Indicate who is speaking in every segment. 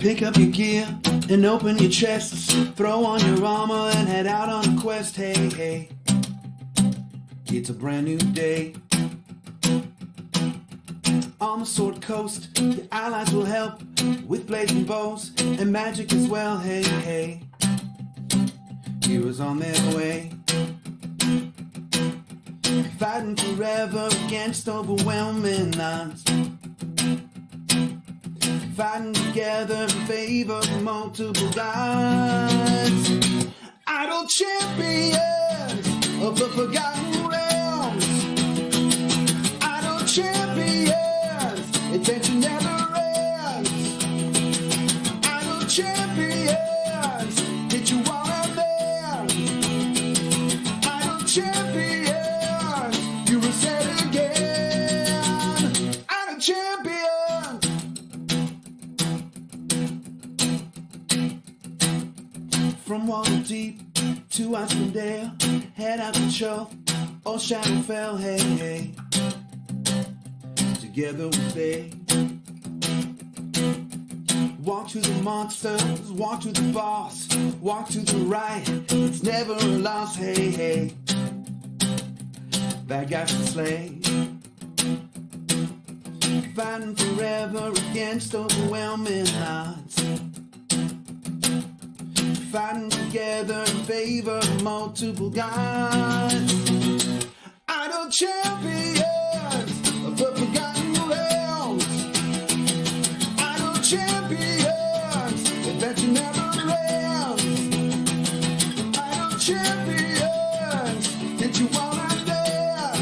Speaker 1: Pick up your gear and open your chests. Throw on your armor and head out on a quest. Hey, hey, it's a brand new day. On the Sword Coast, your allies will help with blazing bows and magic as well. Hey, hey, heroes on their way. Fighting forever against overwhelming odds. Fighting together in favor of multiple gods. Idle champions of the Forgotten Realms. Idle champions, attention never ends. Idle champions, hit you while I'm there. Idle champions, you will say it again. Idle champions. From Waterdeep to Icewind, head out the shelf, all Shadowfell, hey, hey. Together we stay. Walk to the monsters, walk to the boss, walk to the right, it's never a loss, hey, hey. Bad guys to slay. Fighting forever against overwhelming odds. Fighting together in favor of multiple gods. Idle champions of the Forgotten Realms. Idle champions, adventure never ends. Idle champions, hit you while I'm dead.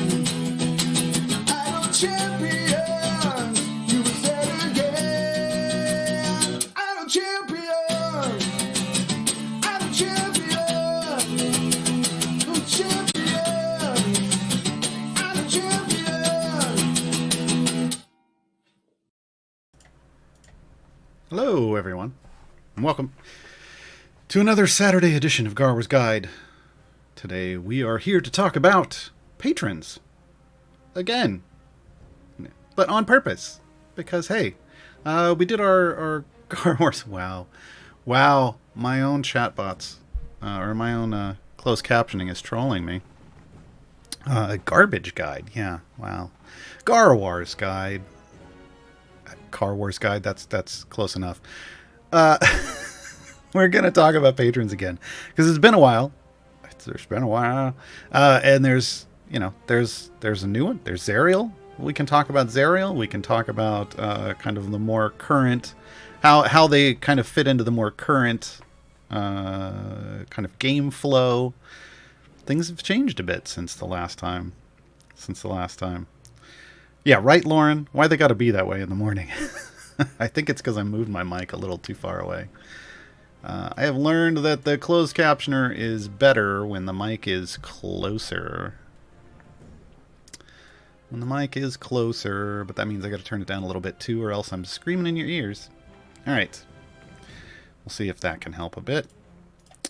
Speaker 1: Idle champions, you will say it again. Idle champions.
Speaker 2: Hello, everyone, and welcome to another Saturday edition of Gaarawarr's Guide. Today, we are here to talk about patrons. Again. But on purpose. Because, hey, we did our Gaarawarr's... Wow, my own chatbots, or my own closed captioning is trolling me. Garbage guide, yeah, wow. Gaarawarr's Guide. Car Wars Guide, that's close enough. We're going to talk about patrons again, because it's been a while. There's been a while. And there's a new one. There's Zariel. We can talk about Zariel. We can talk about kind of the more current, how they kind of fit into the more current kind of game flow. Things have changed a bit since the last time. Yeah, right, Lauren? Why they got to be that way in the morning? I think it's because I moved my mic a little too far away. I have learned that the closed captioner is better when the mic is closer. But that means I got to turn it down a little bit too, or else I'm screaming in your ears. All right. We'll see if that can help a bit.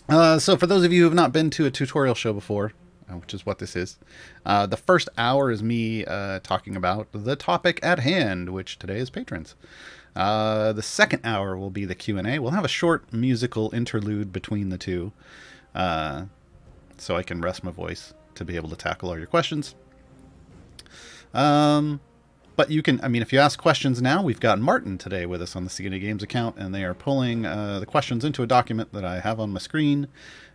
Speaker 2: So for those of you who have not been to a tutorial show before, which is what this is. The first hour is me talking about the topic at hand, which today is patrons. The second hour will be the Q&A. We'll have a short musical interlude between the two, so I can rest my voice to be able to tackle all your questions. But you can, if you ask questions now, we've got Martin today with us on the C&A Games account, and they are pulling the questions into a document that I have on my screen,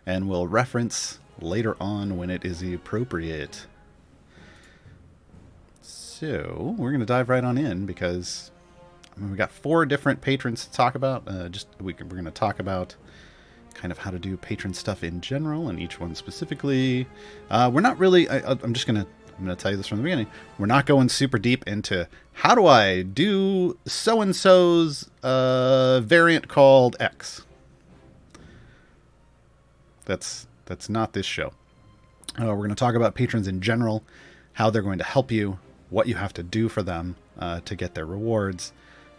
Speaker 2: and will reference later on when it is appropriate. So we're going to dive right on in, because we got 4 different patrons to talk about. We're going to talk about kind of how to do patron stuff in general, and each one specifically. We're not really. I'm going to tell you this from the beginning. We're not going super deep into how do I do so and so's variant called X. That's not this show. We're going to talk about patrons in general, how they're going to help you, what you have to do for them to get their rewards,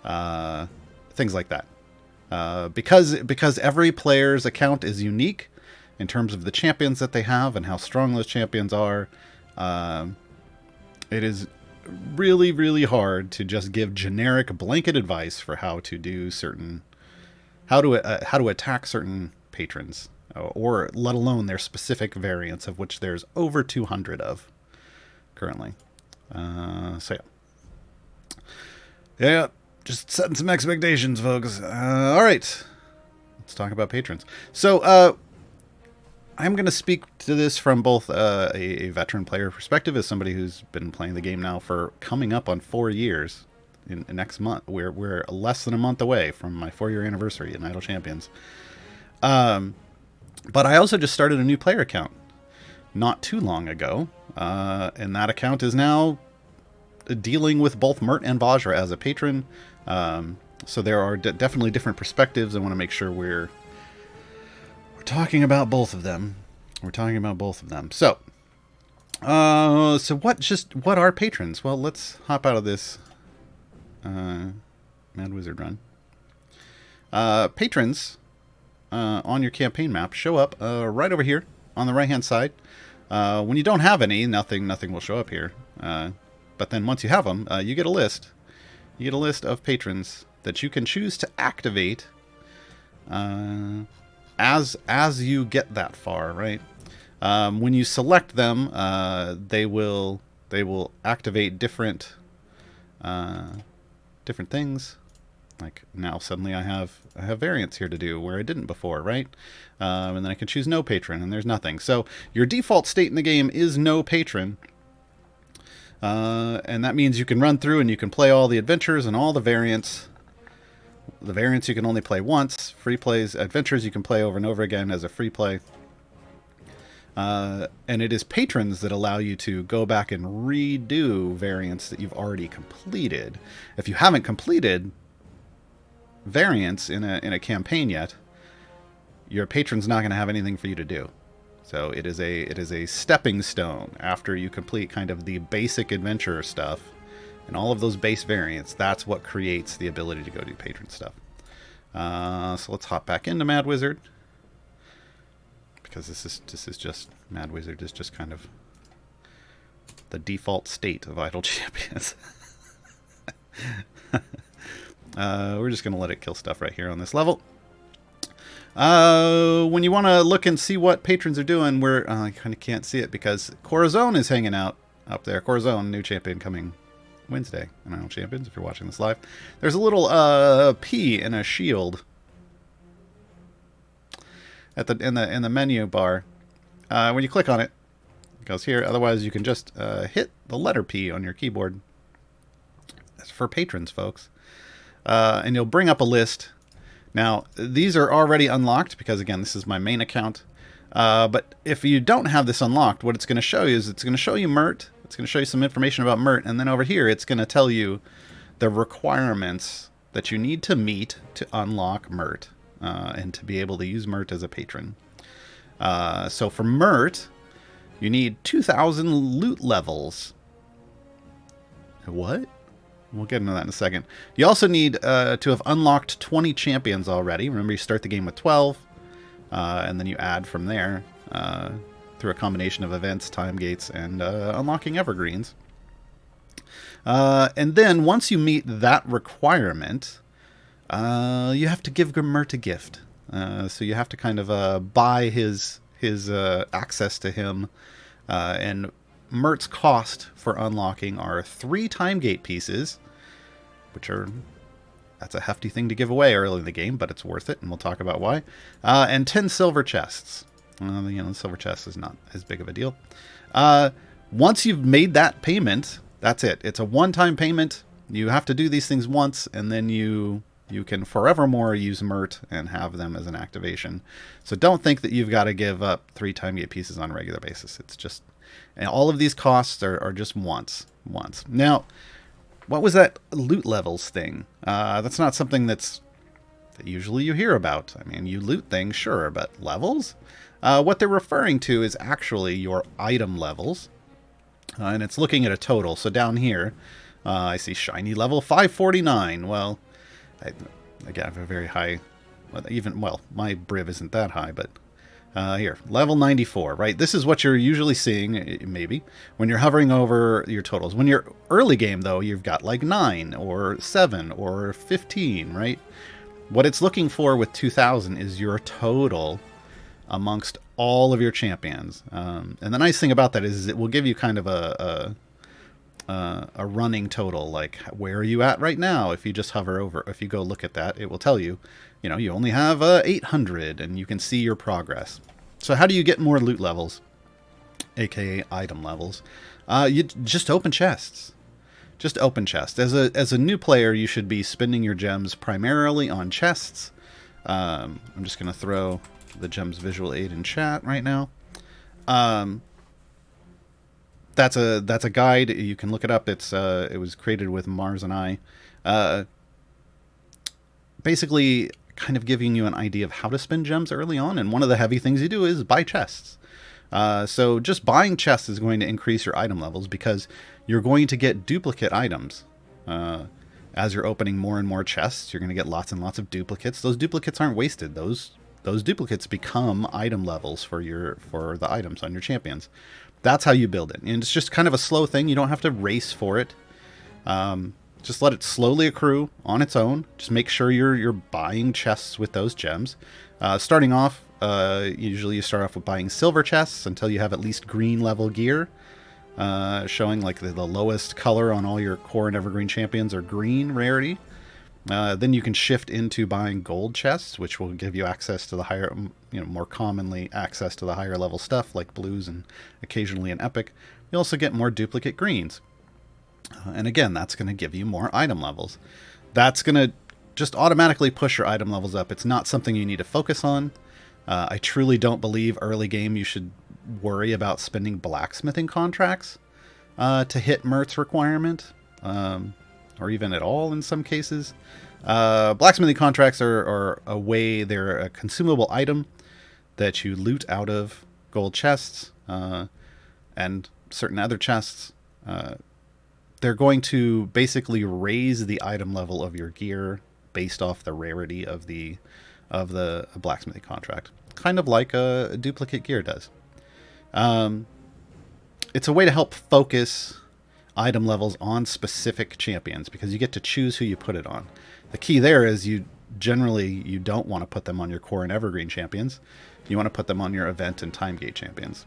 Speaker 2: things like that. Because every player's account is unique in terms of the champions that they have and how strong those champions are. It is really, really hard to just give generic blanket advice for how to do certain how to attack certain patrons, or let alone their specific variants, of which there's over 200 of currently. So yeah, just setting some expectations, folks. All right, let's talk about patrons. So I'm going to speak to this from both a veteran player perspective, as somebody who's been playing the game now for coming up on 4 years. In next month, we're less than a month away from my 4-year anniversary in Idle Champions. But I also just started a new player account not too long ago, and that account is now dealing with both Mert and Vajra as a patron. So there are definitely different perspectives. I want to make sure we're talking about both of them. So, what are patrons? Well, let's hop out of this Mad Wizard run. Patrons on your campaign map show up right over here on the right hand side. When you don't have any, nothing will show up here. But then once you have them, you get a list. You get a list of patrons that you can choose to activate as you get that far, right? When you select them, they will activate different things. Like now suddenly I have variants here to do where I didn't before, right? And then I can choose no patron, and there's nothing. So your default state in the game is no patron. And that means you can run through and you can play all the adventures and all the variants. The variants you can only play once. Free plays, adventures you can play over and over again as a free play. And it is patrons that allow you to go back and redo variants that you've already completed. If you haven't completed variants in a campaign yet, your patron's not going to have anything for you to do. So it is a stepping stone after you complete kind of the basic adventure stuff and all of those base variants. That's what creates the ability to go do patron stuff. So let's hop back into Mad Wizard, because this is just Mad Wizard is just kind of the default state of Idle Champions. We're just going to let it kill stuff right here on this level. When you want to look and see what patrons are doing, I kind of can't see it because Corazon is hanging out up there. Corazon, new champion coming Wednesday in Idle Champions, if you're watching this live. There's a little P in a shield at in the menu bar. When you click on it, it goes here. Otherwise, you can just hit the letter P on your keyboard. That's for patrons, folks. And you'll bring up a list. Now, these are already unlocked because, again, this is my main account. But if you don't have this unlocked, what it's going to show you is it's going to show you Mert. It's going to show you some information about Mert. And then over here, it's going to tell you the requirements that you need to meet to unlock Mert and to be able to use Mert as a patron. So for Mert, you need 2,000 loot levels. What? We'll get into that in a second. You also need to have unlocked 20 champions already. Remember, you start the game with 12, and then you add from there through a combination of events, time gates, and unlocking evergreens. And then once you meet that requirement, you have to give Mert a gift. So you have to kind of buy his access to him, and Mert's cost for unlocking are 3 time gate pieces, that's a hefty thing to give away early in the game, but it's worth it, and we'll talk about why. And 10 silver chests. The silver chest is not as big of a deal. Once you've made that payment, that's it. It's a one-time payment. You have to do these things once, and then you can forevermore use Mert and have them as an activation. So don't think that you've got to give up 3 time gate pieces on a regular basis. It's just, and all of these costs are just once. Now, what was that loot levels thing? That's not something that usually you hear about. I mean, you loot things, sure, but levels? What they're referring to is actually your item levels, and it's looking at a total. So down here, I see shiny level 549. Well, I have a very high, my Briv isn't that high, but here, level 94, right? This is what you're usually seeing, maybe, when you're hovering over your totals. When you're early game, though, you've got like 9 or 7 or 15, right? What it's looking for with 2,000 is your total amongst all of your champions. And the nice thing about that is it will give you kind of a running total, like where are you at right now. If you just hover over, if you go look at that, it will tell you, you know, you only have 800, and you can see your progress. So how do you get more loot levels, aka item levels? You just open chests. Just open chests. As a new player, you should be spending your gems primarily on chests. I'm just going to throw the gems visual aid in chat right now. That's a guide. You can look it up. It was created with Mars and I. Basically, kind of giving you an idea of how to spend gems early on. And one of the heavy things you do is buy chests. So just buying chests is going to increase your item levels because you're going to get duplicate items. As you're opening more and more chests, you're going to get lots and lots of duplicates. Those duplicates aren't wasted. Those duplicates become item levels for the items on your champions. That's how you build it. And it's just kind of a slow thing. You don't have to race for it. Just let it slowly accrue on its own. Just make sure you're buying chests with those gems. Starting off, usually you start off with buying silver chests until you have at least green level gear. Showing like the lowest color on all your core and evergreen champions are green rarity. Then you can shift into buying gold chests, which will give you access to the higher, more commonly access to the higher level stuff like blues and occasionally an epic. You also get more duplicate greens. And again, that's going to give you more item levels. That's going to just automatically push your item levels up. It's not something you need to focus on. I truly don't believe early game you should worry about spending blacksmithing contracts to hit Mert's requirement, or even at all in some cases. Blacksmithing contracts are a way, they're a consumable item that you loot out of gold chests and certain other chests. They're going to basically raise the item level of your gear based off the rarity of the blacksmithing contract, kind of like a duplicate gear does. It's a way to help focus item levels on specific champions because you get to choose who you put it on. The key there is you don't want to put them on your core and evergreen champions. You want to put them on your event and time gate champions.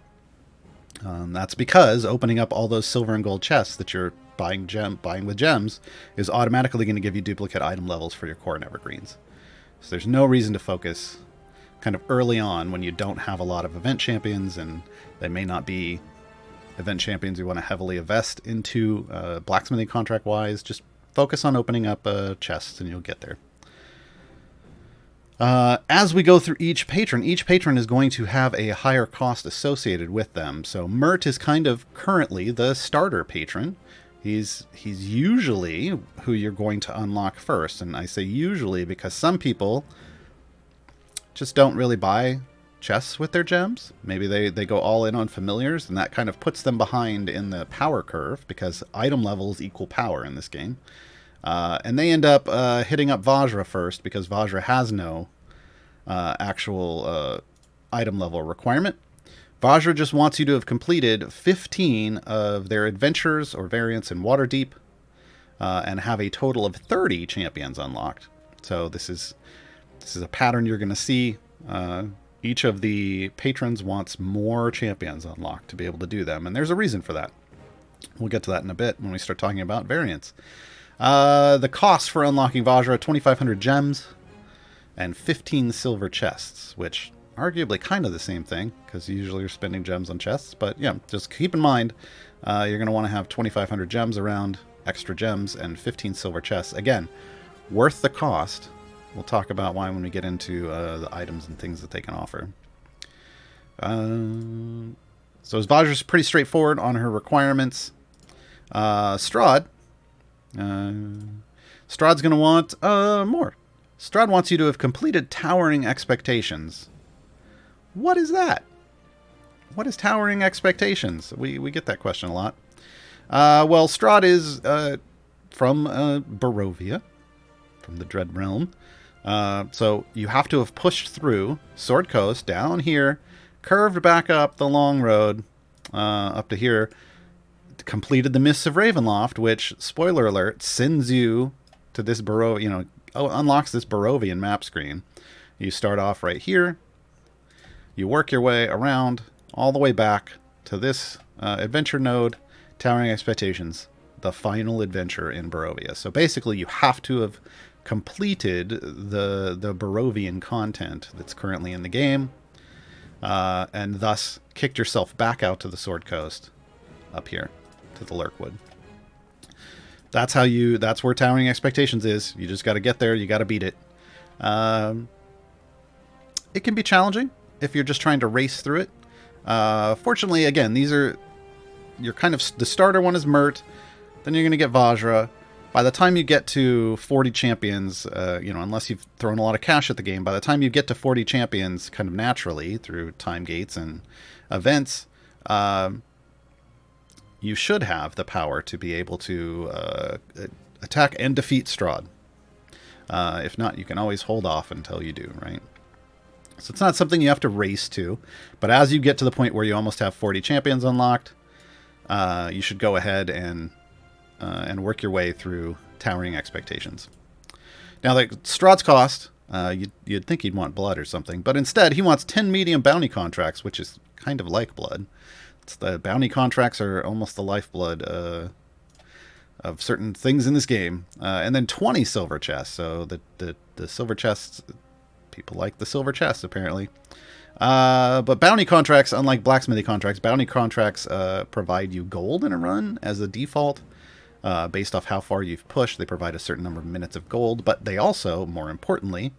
Speaker 2: That's because opening up all those silver and gold chests that you're buying with gems is automatically going to give you duplicate item levels for your core and evergreens. So there's no reason to focus kind of early on when you don't have a lot of event champions, and they may not be event champions you want to heavily invest into blacksmithing contract wise. Just focus on opening up chests and you'll get there. As we go through each patron is going to have a higher cost associated with them. So Mert is kind of currently the starter patron. He's usually who you're going to unlock first. And I say usually because some people just don't really buy chests with their gems. Maybe they go all in on familiars, and that kind of puts them behind in the power curve because item levels equal power in this game. And they end up hitting up Vajra first because Vajra has no actual item level requirement. Vajra just wants you to have completed 15 of their adventures or variants in Waterdeep and have a total of 30 champions unlocked. So this is a pattern you're going to see. Each of the patrons wants more champions unlocked to be able to do them, and there's a reason for that. We'll get to that in a bit when we start talking about variants. The cost for unlocking Vajra, 2,500 gems and 15 silver chests, which arguably kind of the same thing because usually you're spending gems on chests. But yeah, just keep in mind you're going to want to have 2,500 gems around, extra gems, and 15 silver chests. Again, worth the cost. We'll talk about why when we get into the items and things that they can offer. So Vajra's pretty straightforward on her requirements. Strahd's going to want more. Strahd wants you to have completed Towering Expectations. What is that? What is Towering Expectations? We get that question a lot. Well, Strahd is from Barovia, from the Dread Realm. So you have to have pushed through Sword Coast down here, curved back up the long road up to here, completed the Mists of Ravenloft, which, spoiler alert, sends you to this unlocks this Barovian map screen. You start off right here. You work your way around all the way back to this adventure node, Towering Expectations, the final adventure in Barovia. So basically you have to have completed the Barovian content that's currently in the game, and thus kicked yourself back out to the Sword Coast up here to the Lurkwood. That's where Towering Expectations is. You just got to get there. You got to beat it. It can be challenging if you're just trying to race through it. Fortunately, again, you're kind of, the starter one is Mert, then you're going to get Vajra. By the time you get to 40 champions, unless you've thrown a lot of cash at the game, by the time you get to 40 champions kind of naturally through time gates and events, you should have the power to be able to attack and defeat Strahd. If not, you can always hold off until you do, right? So it's not something you have to race to, but as you get to the point where you almost have 40 champions unlocked, you should go ahead and work your way through Towering Expectations. Now, like Strahd's cost, you'd think he'd want blood or something, but instead he wants 10 medium bounty contracts, which is kind of like blood. The bounty contracts are almost the lifeblood of certain things in this game, and then 20 silver chests. So the silver chests. People like the silver chests, apparently. But bounty contracts, unlike blacksmithy contracts, bounty contracts provide you gold in a run as a default. Based off how far you've pushed, they provide a certain number of minutes of gold. But they also, more importantly,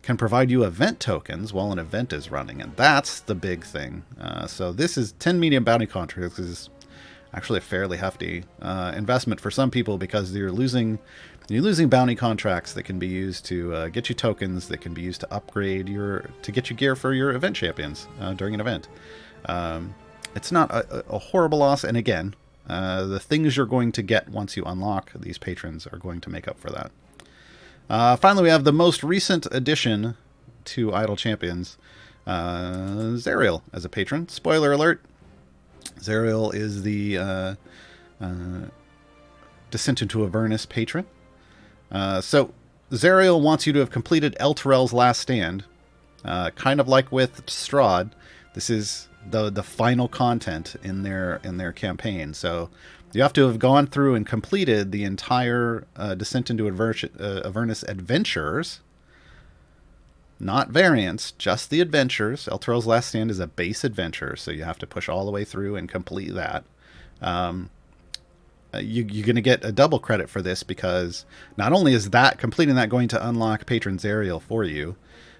Speaker 2: can provide you event tokens while an event is running. And that's the big thing. So this is 10 medium bounty contracts. This is actually a fairly hefty investment for some people because you're losing bounty contracts that can be used to get you tokens that can be used to upgrade to get you gear for your event champions during an event. It's not a horrible loss, and again, the things you're going to get once you unlock these patrons are going to make up for that. Finally, we have the most recent addition to Idle Champions, Zariel as a patron. Spoiler alert, Zariel is the Descent into Avernus patron. So Zariel wants you to have completed Elturel's Last Stand. Kind of like with Strahd, this is the final content in their campaign. So you have to have gone through and completed the entire Descent into Avernus adventures. Not variants, just the adventures. Elturel's Last Stand is a base adventure, so you have to push all the way through and complete that. You're going to get a double credit for this because not only is completing that going to unlock Patron Zariel for you,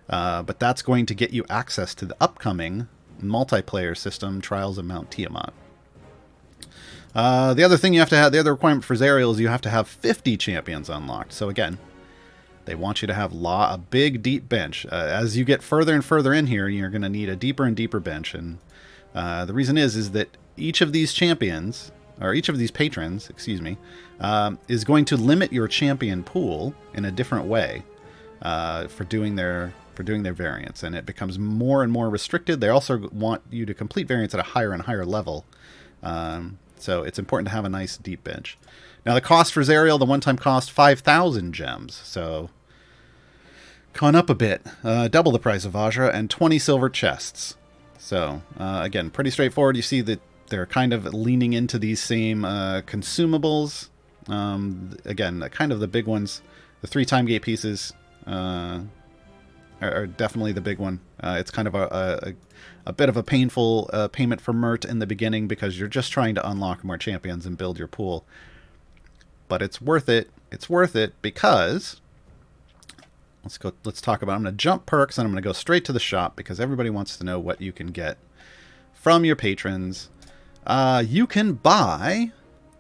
Speaker 2: but that's going to get you access to the upcoming multiplayer system Trials of Mount Tiamat. The other thing you have to have, the other requirement for Zariel is you have to have 50 champions unlocked. So again, they want you to have a big, deep bench. As you get further and further in here, you're going to need a deeper and deeper bench. And the reason is that each of these champions, or each of these patrons, is going to limit your champion pool in a different way for doing their variants, and it becomes more and more restricted. They also want you to complete variants at a higher and higher level, so it's important to have a nice deep bench. Now the cost for Zariel, the one-time cost, 5,000 gems, so gone up a bit, double the price of Vajra, and 20 silver chests. So again, pretty straightforward. You see that they're kind of leaning into these same consumables. Again, kind of the big ones. The 3 time gate pieces are definitely the big one. It's kind of a bit of a painful payment for Mert in the beginning because you're just trying to unlock more champions and build your pool. But it's worth it. It's worth it because let's talk about, I'm going to jump perks and I'm going to go straight to the shop because everybody wants to know what you can get from your patrons. You can buy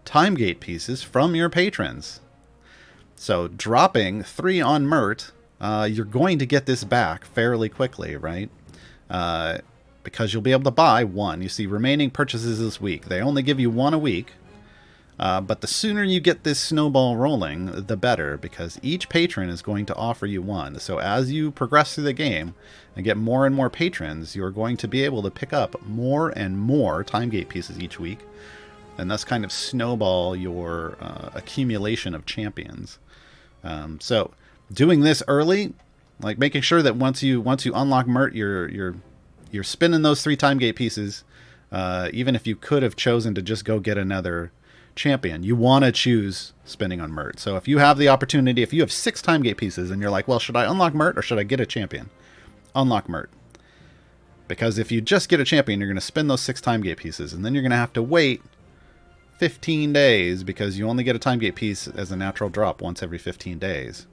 Speaker 2: time gate pieces from your patrons. So dropping 3 on Mert, you're going to get this back fairly quickly, right? Because you'll be able to buy 1. You see, remaining purchases this week. They only give you 1 a week. But the sooner you get this snowball rolling, the better, because each patron is going to offer you 1. So as you progress through the game and get more and more patrons, you're going to be able to pick up more and more time gate pieces each week, and thus kind of snowball your accumulation of champions. So doing this early, like making sure that once you unlock Mert, you're spinning those 3 time gate pieces. Even if you could have chosen to just go get another champion, you want to choose spinning on Mert. So if you have the opportunity, if you have 6 time gate pieces and you're like, well, should I unlock Mert or should I get a champion? Unlock Mert. Because if you just get a champion, you're going to spin those 6 time gate pieces, and then you're going to have to wait 15 days because you only get a time gate piece as a natural drop once every 15 days.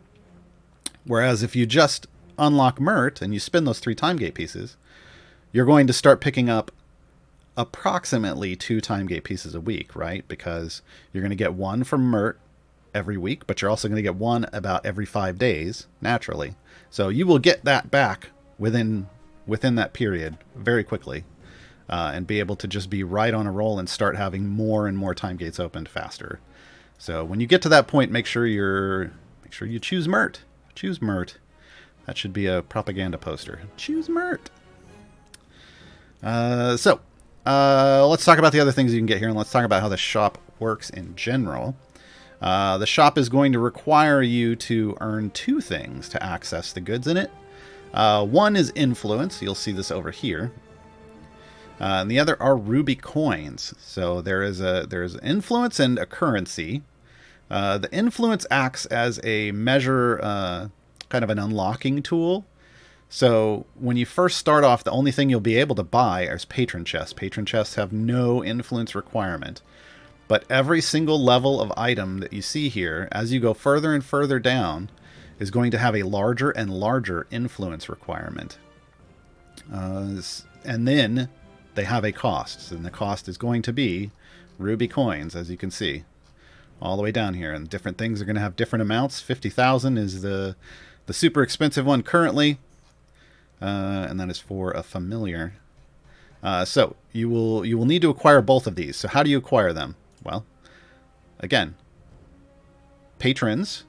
Speaker 2: Whereas if you just unlock Mert and you spin those 3 time gate pieces, you're going to start picking up approximately 2 time gate pieces a week, right? Because you're going to get 1 from Mert every week, but you're also going to get 1 about every 5 days, naturally. So you will get that back within that period very quickly, and be able to just be right on a roll and start having more and more time gates opened faster. So when you get to that point, make sure you choose Mert. Choose Mert. That should be a propaganda poster. Choose Mert. Let's talk about the other things you can get here, and let's talk about how the shop works in general. The shop is going to require you to earn 2 things to access the goods in it. One is influence. You'll see this over here. And the other are ruby coins. So there's influence and a currency. The influence acts as a measure, kind of an unlocking tool. So when you first start off, the only thing you'll be able to buy is patron chests. Patron chests have no influence requirement. But every single level of item that you see here, as you go further and further down, is going to have a larger and larger influence requirement. And then they have a cost. And the cost is going to be ruby coins, as you can see, all the way down here. And different things are going to have different amounts. 50,000 is the super expensive one currently. And that is for a familiar. So you will need to acquire both of these. So how do you acquire them? Well, again, patrons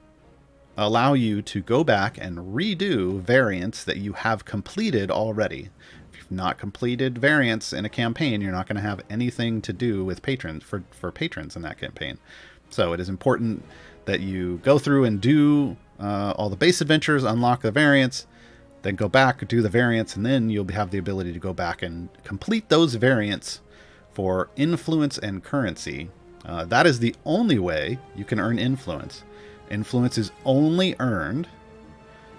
Speaker 2: allow you to go back and redo variants that you have completed already. If you've not completed variants in a campaign, you're not going to have anything to do with patrons for patrons in that campaign. So it is important that you go through and do all the base adventures, unlock the variants, then go back, do the variants, and then you'll have the ability to go back and complete those variants for influence and currency. That is the only way you can earn influence. Influence is only earned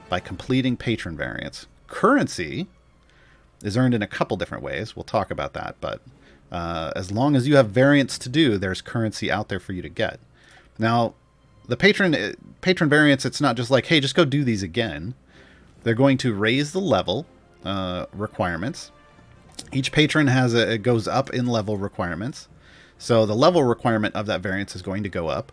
Speaker 2: by completing patron variants. Currency is earned in a couple different ways. We'll talk about that, but as long as you have variants to do, there's currency out there for you to get. Now, the patron variants, it's not just like, hey, just go do these again. They're going to raise the level requirements. Each patron goes up in level requirements. So the level requirement of that variance is going to go up.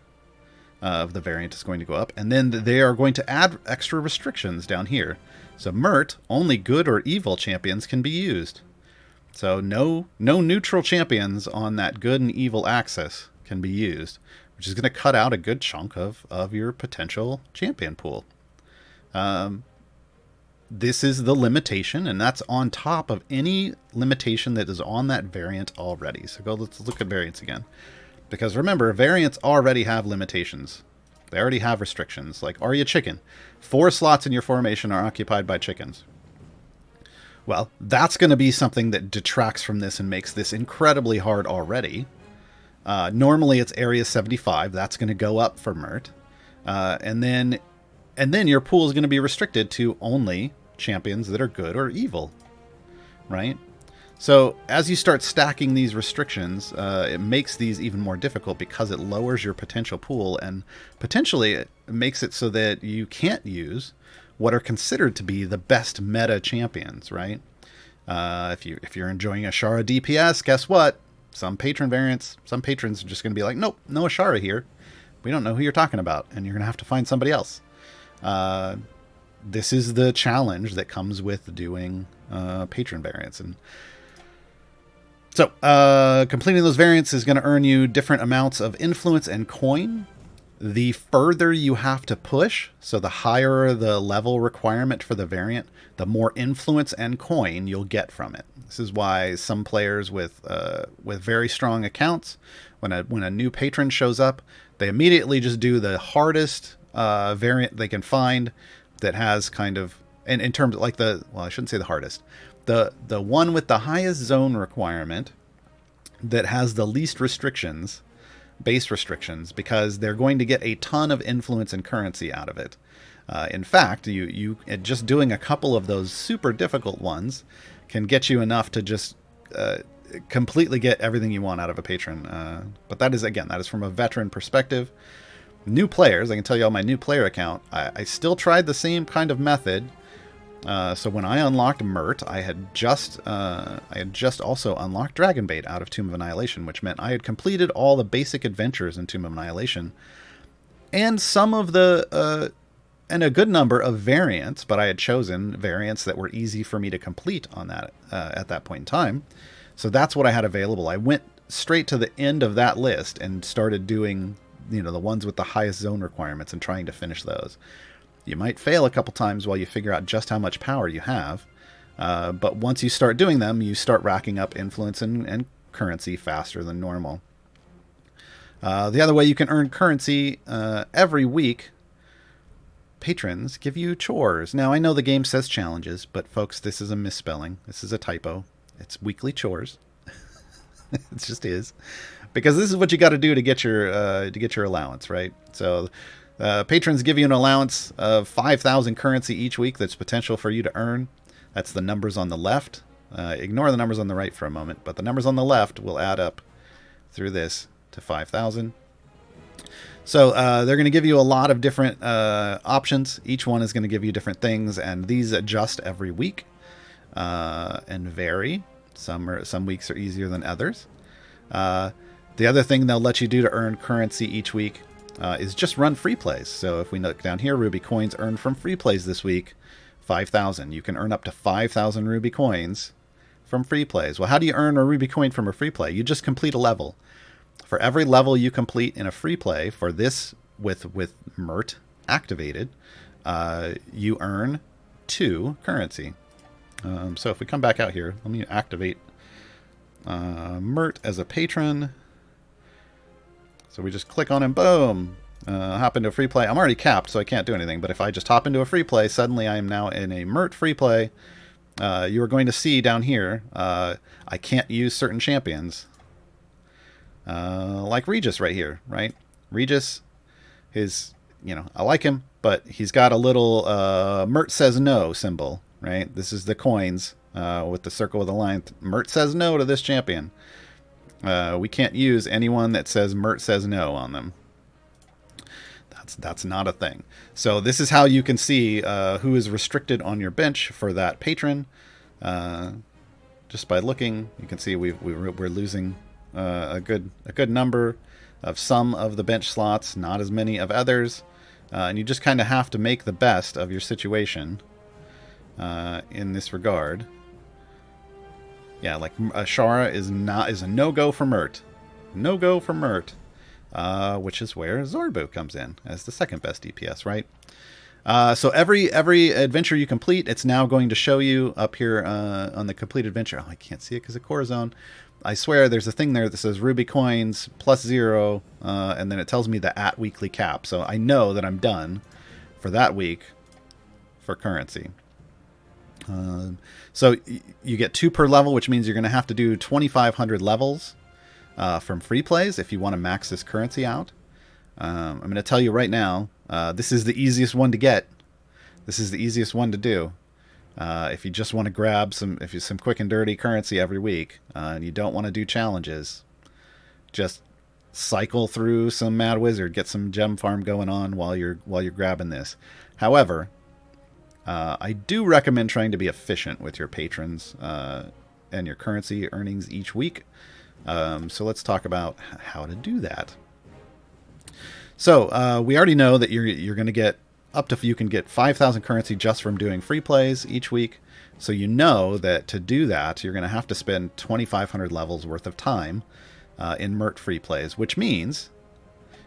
Speaker 2: The variant is going to go up. And then they are going to add extra restrictions down here. So Mert, only good or evil champions can be used. So no neutral champions on that good and evil axis can be used, which is going to cut out a good chunk of your potential champion pool. This is the limitation, and that's on top of any limitation that is on that variant already. So let's look at variants again. Because remember, variants already have limitations. They already have restrictions. Like, are you a chicken? 4 slots in your formation are occupied by chickens. Well, that's going to be something that detracts from this and makes this incredibly hard already. Normally it's area 75. That's going to go up for Mert. And then your pool is going to be restricted to only champions that are good or evil, right? So as you start stacking these restrictions, it makes these even more difficult because it lowers your potential pool, and potentially it makes it so that you can't use what are considered to be the best meta champions, right? If you're enjoying Ashara DPS, guess what? Some patrons are just going to be like, nope, no Ashara here. We don't know who you're talking about, and you're going to have to find somebody else. This is the challenge that comes with doing patron variants. And so completing those variants is going to earn you different amounts of influence and coin. The further you have to push, so the higher the level requirement for the variant, the more influence and coin you'll get from it. This is why some players with very strong accounts, when a new patron shows up, they immediately just do the hardest variant they can find that has kind of, and in terms of like I shouldn't say the hardest, the one with the highest zone requirement that has the least restrictions, base restrictions, because they're going to get a ton of influence and currency out of it. In fact, you just doing a couple of those super difficult ones can get you enough to just completely get everything you want out of a patron. But that is from a veteran perspective. New players, I can tell you on my new player account, I still tried the same kind of method. So when I unlocked Mert, I had just also unlocked Dragonbait out of Tomb of Annihilation, which meant I had completed all the basic adventures in Tomb of Annihilation, and some of the and a good number of variants. But I had chosen variants that were easy for me to complete on that at that point in time. So that's what I had available. I went straight to the end of that list and started doing, the ones with the highest zone requirements and trying to finish those. You might fail a couple times while you figure out just how much power you have. But once you start doing them, you start racking up influence and currency faster than normal. The other way you can earn currency every week, patrons give you chores. Now, I know the game says challenges, but folks, this is a misspelling. This is a typo. It's weekly chores. It just is. Because this is what you got to do to get your allowance, right? So patrons give you an allowance of 5,000 currency each week that's potential for you to earn. That's the numbers on the left. Ignore the numbers on the right for a moment, but the numbers on the left will add up through this to 5,000. So they're going to give you a lot of different options. Each one is going to give you different things, and these adjust every week and vary. Some weeks are easier than others. The other thing they'll let you do to earn currency each week is just run free plays. So if we look down here, Ruby coins earned from free plays this week, 5,000. You can earn up to 5,000 Ruby coins from free plays. Well, how do you earn a Ruby coin from a free play? You just complete a level. For every level you complete in a free play, for this with Mert activated, you earn 2 currency. So if we come back out here, let me activate Mert as a patron. So we just click on him, boom, hop into a free play. I'm already capped, so I can't do anything. But if I just hop into a free play, suddenly I am now in a Mert free play. You are going to see down here, I can't use certain champions. Like Regis right here, right? Regis, I like him, but he's got a little Mert says no symbol, right? This is the coins with the circle with the line. Mert says no to this champion. We can't use anyone that says Mert says no on them. That's not a thing. So this is how you can see who is restricted on your bench for that patron. Just by looking, you can see we're losing a good number of some of the bench slots, not as many of others, and you just kind of have to make the best of your situation in this regard. Yeah, like Shara is a no-go for Mert. No-go for Mert. Which is where Zorbu comes in as the second best DPS, right? So every adventure you complete, it's now going to show you up here on the complete adventure. Oh, I can't see it because of Corazon. I swear there's a thing there that says Ruby coins +0, and then it tells me the @weekly cap. So I know that I'm done for that week for currency. So you get 2 per level, which means you're going to have to do 2,500 levels from free plays if you want to max this currency out. I'm going to tell you right now, this is the easiest one to get. This is the easiest one to do. If you just want to grab some quick and dirty currency every week, and you don't want to do challenges, just cycle through some Mad Wizard, get some gem farm going on while you're grabbing this. However, I do recommend trying to be efficient with your patrons and your currency earnings each week. So let's talk about how to do that. So we already know that you're going to get you can get 5,000 currency just from doing free plays each week. So you know that to do that, you're going to have to spend 2,500 levels worth of time in Mert free plays, which means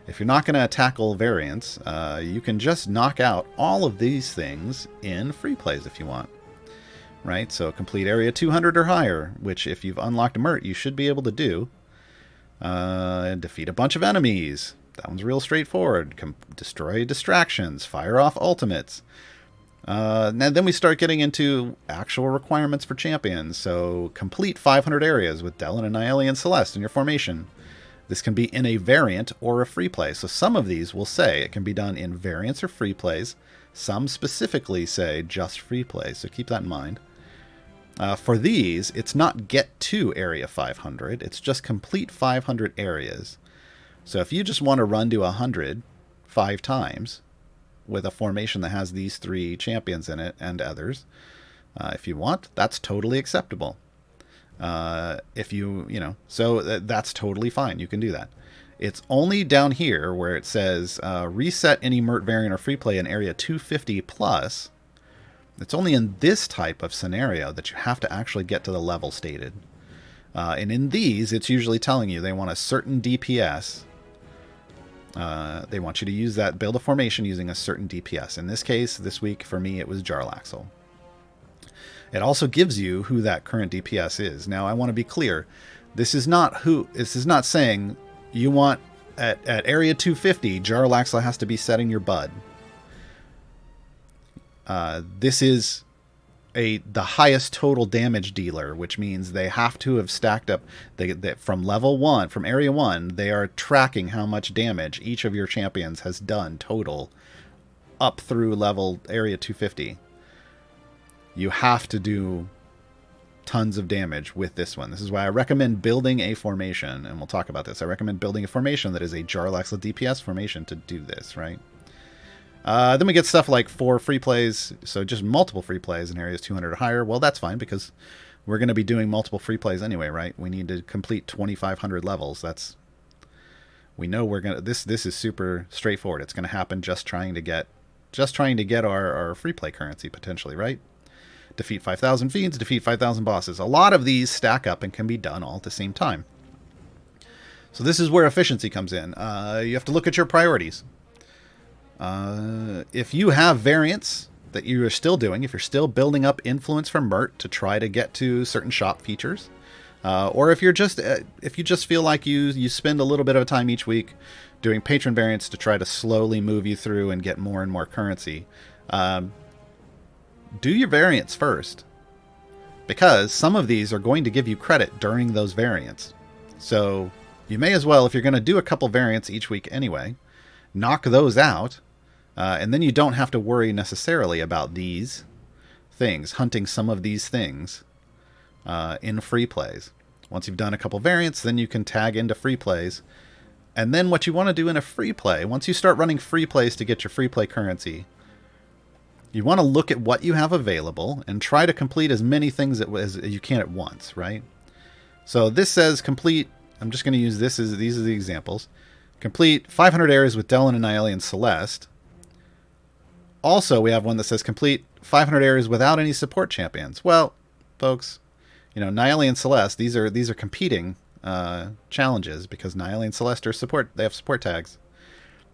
Speaker 2: if you're not going to tackle variants, you can just knock out all of these things in free plays if you want. Right? So complete area 200 or higher, which if you've unlocked Mert, you should be able to do. And defeat a bunch of enemies. That one's real straightforward. Destroy distractions, fire off ultimates. And then we start getting into actual requirements for champions. So complete 500 areas with Delana, Nayeli, and Celeste in your formation. This can be in a variant or a free play. So some of these will say it can be done in variants or free plays. Some specifically say just free plays, so keep that in mind. For these, it's not get to area 500. It's just complete 500 areas. So if you just want to run to 100 5 times with a formation that has these 3 champions in it and others, if you want, that's totally acceptable. So that's totally fine. You can do that. It's only down here where it says reset any Mert variant or free play in area 250 plus. It's only in this type of scenario that you have to actually get to the level stated. And in these, it's usually telling you they want a certain DPS. They want you to use that, build a formation using a certain DPS. In this case, this week, for me, it was Jarlaxle. It also gives you who that current DPS is. Now, I want to be clear. This is not saying you want, at area 250, Jarlaxle has to be setting your bud. This is the highest total damage dealer, which means they have to have stacked up. From level 1, from area 1, they are tracking how much damage each of your champions has done total up through level area 250. You have to do tons of damage with this one. This is why I recommend building a formation, and we'll talk about this. I recommend building a formation that is a Jarlaxle DPS formation to do this, right? Then we get stuff like 4 free plays, so just multiple free plays in areas 200 or higher. Well, that's fine because we're going to be doing multiple free plays anyway, right? We need to complete 2,500 levels. We know we're going to. This is super straightforward. It's going to happen just trying to get our free play currency potentially, right? Defeat 5,000 fiends, defeat 5,000 bosses. A lot of these stack up and can be done all at the same time. So this is where efficiency comes in. You have to look at your priorities. If you have variants that you are still doing, if you're still building up influence from Mert to try to get to certain shop features, or if you just feel like you spend a little bit of time each week doing patron variants to try to slowly move you through and get more and more currency, do your variants first, because some of these are going to give you credit during those variants. So you may as well, if you're going to do a couple variants each week anyway, knock those out, and then you don't have to worry necessarily about these things, hunting some of these things in free plays. Once you've done a couple variants, then you can tag into free plays. And then what you want to do in a free play, once you start running free plays to get your free play currency, you want to look at what you have available and try to complete as many things as you can at once, right? So this says complete, I'm just going to use these are the examples. Complete 500 areas with Delana, Nayeli, and Celeste. Also, we have one that says complete 500 areas without any support champions. Well, folks, Nayeli and Celeste, these are competing challenges because Nayeli and Celeste are they have support tags.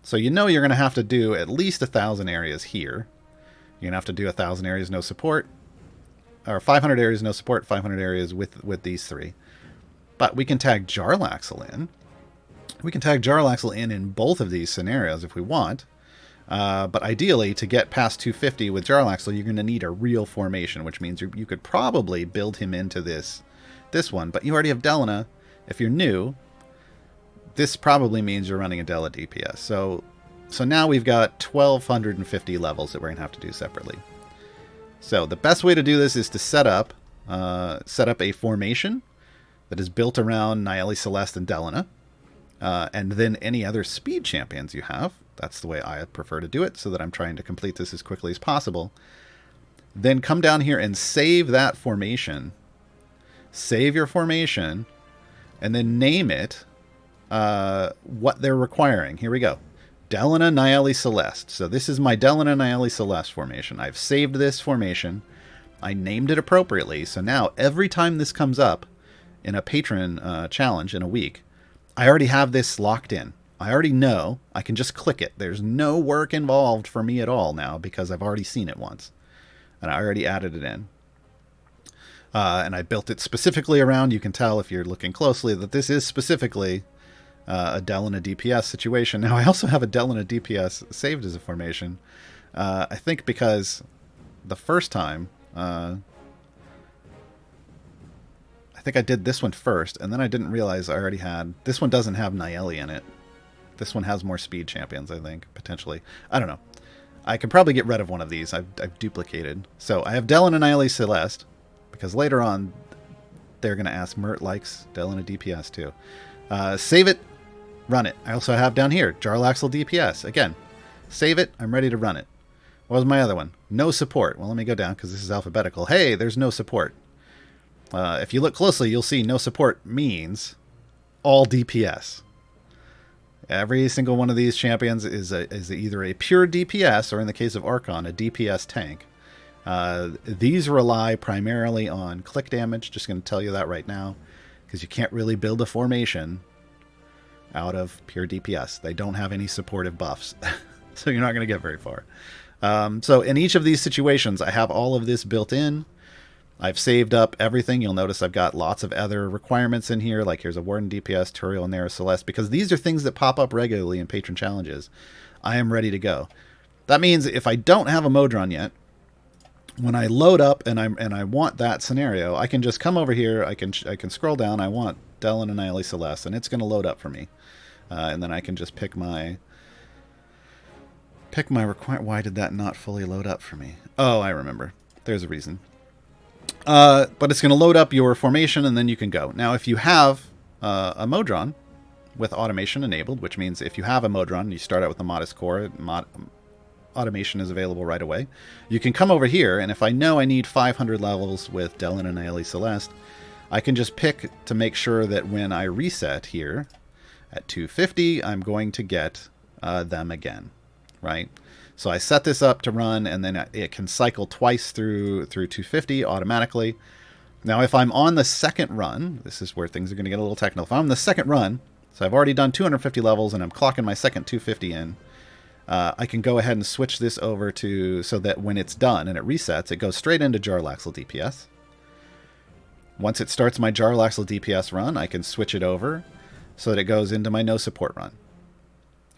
Speaker 2: So you're going to have to do at least 1,000 areas here. You're going to have to do 1,000 areas no support, or 500 areas no support, 500 areas with these 3. But we can tag Jarlaxle in. We can tag Jarlaxle in both of these scenarios if we want. But ideally, to get past 250 with Jarlaxle, you're going to need a real formation, which means you could probably build him into this one. But you already have Delana. If you're new, this probably means you're running a Dela DPS. So now we've got 1,250 levels that we're going to have to do separately. So the best way to do this is to set up a formation that is built around Nayeli, Celeste, and Delana. And then any other speed champions you have. That's the way I prefer to do it, so that I'm trying to complete this as quickly as possible. Then come down here and save that formation. Save your formation, and then name it what they're requiring. Here we go. Delana, Nayeli, Celeste. So this is my Delana, Nayeli, Celeste formation. I've saved this formation. I named it appropriately. So now every time this comes up in a patron challenge in a week, I already have this locked in. I already know. I can just click it. There's no work involved for me at all now because I've already seen it once. And I already added it in. And I built it specifically around, you can tell if you're looking closely, that this is specifically a Dell and a DPS situation. Now, I also have a Dell and a DPS saved as a formation. I think because the first time, I think I did this one first, and then I didn't realize I already had... This one doesn't have Nayeli in it. This one has more speed champions, I think, potentially. I don't know. I could probably get rid of one of these. I've duplicated. So I have Dell and Nayeli Celeste, because later on they're going to ask Mert likes Dell and a DPS too. Save it, run it. I also have down here Jarlaxle DPS. Again, save it. I'm ready to run it. What was my other one? No support. Well, let me go down because this is alphabetical. Hey, there's no support. If you look closely, you'll see no support means all DPS. Every single one of these champions is either a pure DPS, or in the case of Archon, a DPS tank. These rely primarily on click damage. Just going to tell you that right now, because you can't really build a formation out of pure DPS. They don't have any supportive buffs, so you're not going to get very far. So in each of these situations, I have all of this built in. I've saved up everything. You'll notice I've got lots of other requirements in here, like here's a Warden DPS, Turiel, and there's Celeste, because these are things that pop up regularly in Patron challenges. I am ready to go. That means if I don't have a Modron yet, when I load up and I want that scenario, I can just come over here. I can scroll down. I want Dell and Nayeli Celeste, and it's going to load up for me, and then I can just pick my requirement. Why did that not fully load up for me? Oh, I remember. There's a reason. But it's going to load up your formation, and then you can go. Now, if you have a Modron with automation enabled, which means if you have a Modron and you start out with a modest core, automation is available right away. You can come over here, and if I know I need 500 levels with Dell and Nayeli Celeste, I can just pick to make sure that when I reset here at 250, I'm going to get them again, right? So I set this up to run, and then it can cycle twice through 250 automatically. Now, if I'm on the second run, this is where things are going to get a little technical. If I'm on the second run, so I've already done 250 levels, and I'm clocking my second 250 in, I can go ahead and switch this over to, so that when it's done and it resets, it goes straight into Jarlaxle DPS. Once it starts my Jarlaxle DPS run, I can switch it over so that it goes into my no support run.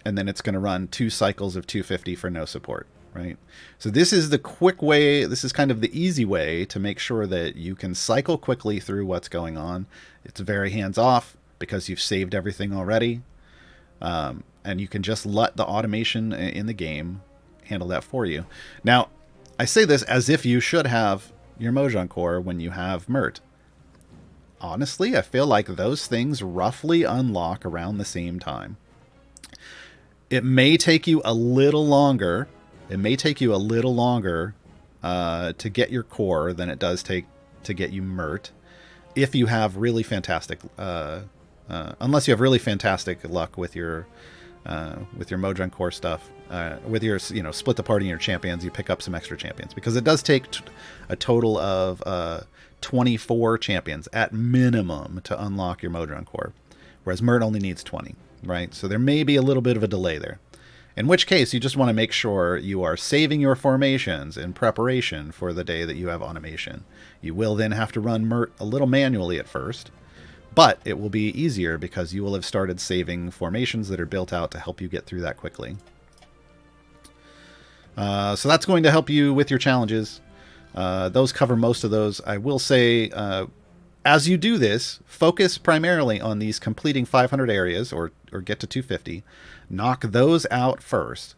Speaker 2: And then it's going to run 2 cycles of 250 for no support, right? So this is the quick way, this is kind of the easy way to make sure that you can cycle quickly through what's going on. It's very hands-off because you've saved everything already. And you can just let the automation in the game handle that for you. Now, I say this as if you should have your Mojang core when you have Mert. Honestly, I feel like those things roughly unlock around the same time. It may take you a little longer. It may take you a little longer to get your core than it does take to get you Mert, if you have really fantastic, unless you have really fantastic luck with your Mojang core stuff, with your split the party in your champions, you pick up some extra champions, because it does take a total of 24 champions at minimum to unlock your Mojang core, whereas Mert only needs 20. Right, so there may be a little bit of a delay there. In which case, you just want to make sure you are saving your formations in preparation for the day that you have automation. You will then have to run Mert a little manually at first, but it will be easier because you will have started saving formations that are built out to help you get through that quickly. So that's going to help you with your challenges. Those cover most of those. I will say, as you do this, focus primarily on these completing 500 areas or get to 250. Knock those out first.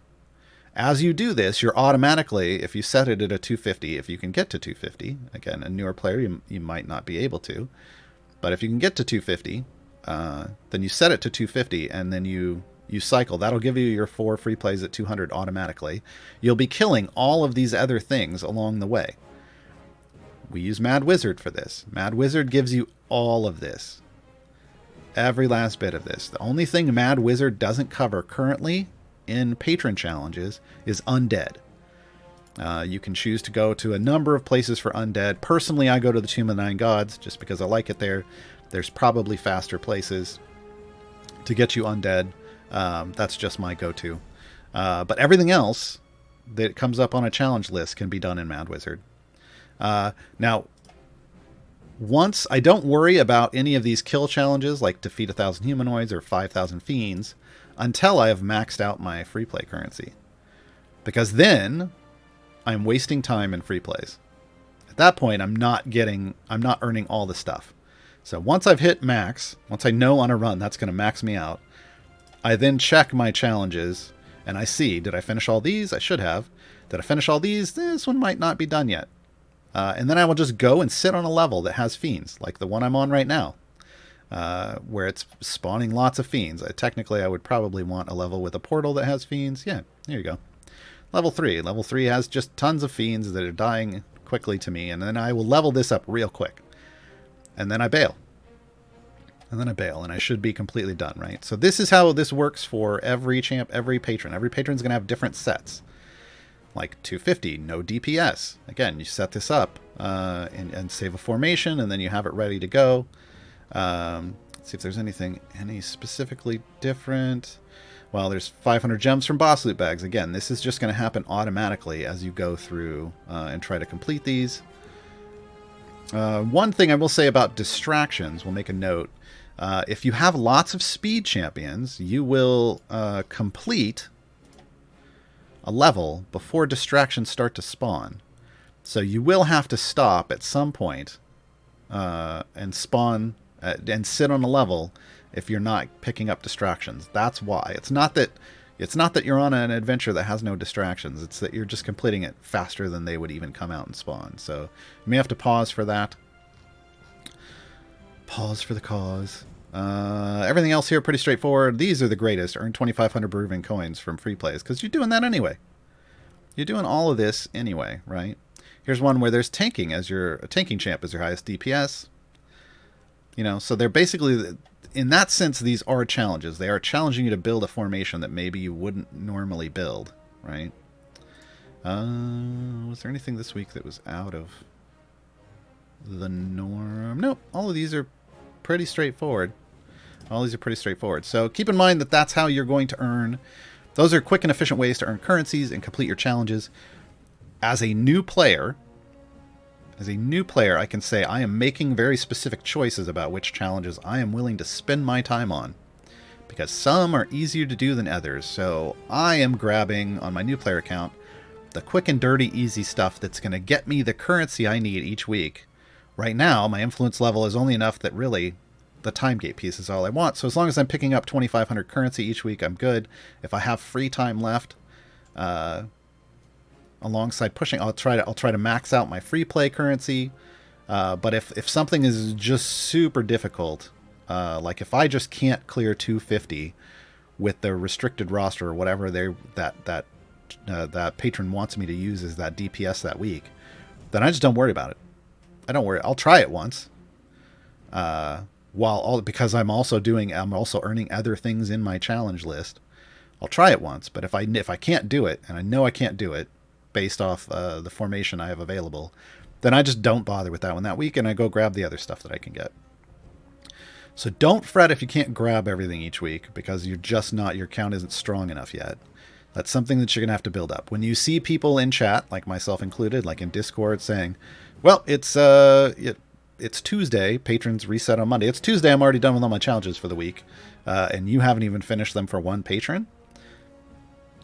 Speaker 2: As you do this, you're automatically, if you set it at a 250, if you can get to 250, again, a newer player, you might not be able to, but if you can get to 250, then you set it to 250 and then you cycle. That'll give you your 4 free plays at 200 automatically. You'll be killing all of these other things along the way. We use Mad Wizard for this. Mad Wizard gives you all of this. Every last bit of this. The only thing Mad Wizard doesn't cover currently in Patron challenges is undead. You can choose to go to a number of places for undead. Personally, I go to the Tomb of the Nine Gods just because I like it there. There's probably faster places to get you undead. That's just my go-to. But everything else that comes up on a challenge list can be done in Mad Wizard. Now, once I don't worry about any of these kill challenges like defeat 1,000 humanoids or 5,000 fiends until I have maxed out my free play currency. Because then I'm wasting time in free plays. At that point, I'm not earning all the stuff. So once I've hit max, once I know on a run that's going to max me out, I then check my challenges and I see, did I finish all these? I should have. Did I finish all these? This one might not be done yet. And then I will just go and sit on a level that has fiends, like the one I'm on right now, where it's spawning lots of fiends. Technically, I would probably want a level with a portal that has fiends. Yeah, there you go. Level 3. Level 3 has just tons of fiends that are dying quickly to me, and then I will level this up real quick. And then I bail. And I should be completely done, right? So this is how this works for every champ, every patron. Every patron's going to have different sets. Like 250, no DPS. Again, you set this up and save a formation, and then you have it ready to go. Let's see if there's any specifically different. Well, there's 500 gems from boss loot bags. Again, this is just going to happen automatically as you go through and try to complete these. One thing I will say about distractions, we'll make a note. If you have lots of speed champions, you will complete a level before distractions start to spawn. So you will have to stop at some point and spawn and sit on a level if you're not picking up distractions. That's why. It's not that you're on an adventure that has no distractions. It's that you're just completing it faster than they would even come out and spawn. So you may have to pause for that. Pause for the cause. Everything else here pretty straightforward. These are the greatest. Earn 2,500 Peruvian coins from free plays because you're doing that anyway. You're doing all of this anyway, right? Here's one where there's tanking as a tanking champ as your highest DPS. So they're basically, in that sense, these are challenges. They are challenging you to build a formation that maybe you wouldn't normally build, right? Was there anything this week that was out of the norm? Nope. All of these are pretty straightforward. So keep in mind that that's how you're going to earn. Those are quick and efficient ways to earn currencies and complete your challenges. As a new player, I can say I am making very specific choices about which challenges I am willing to spend my time on, because some are easier to do than others. So I am grabbing, on my new player account, the quick and dirty, easy stuff that's going to get me the currency I need each week. Right now, my influence level is only enough that really the time gate piece is all I want. So as long as I'm picking up 2,500 currency each week, I'm good. If I have free time left, alongside pushing, I'll try to max out my free play currency. But if something is just super difficult, like if I just can't clear 250 with the restricted roster or whatever that patron wants me to use as that DPS that week, then I just don't worry about it. I don't worry. I'll try it once. Because I'm also earning other things in my challenge list. I'll try it once, but if I can't do it, and I know I can't do it based off the formation I have available, then I just don't bother with that one that week, and I go grab the other stuff that I can get. So don't fret if you can't grab everything each week, because your count isn't strong enough yet. That's something that you're going to have to build up. When you see people in chat, like myself included, like in Discord, saying, well, it's Tuesday, patrons reset on Monday. It's Tuesday, I'm already done with all my challenges for the week, and you haven't even finished them for one patron?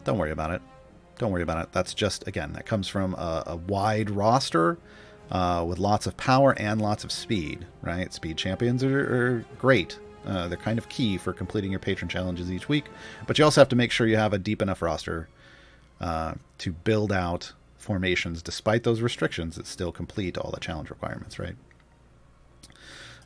Speaker 2: Don't worry about it. That's just, again, that comes from a wide roster with lots of power and lots of speed, right? Speed champions are great. They're kind of key for completing your patron challenges each week, but you also have to make sure you have a deep enough roster to build out formations despite those restrictions that still complete all the challenge requirements, right?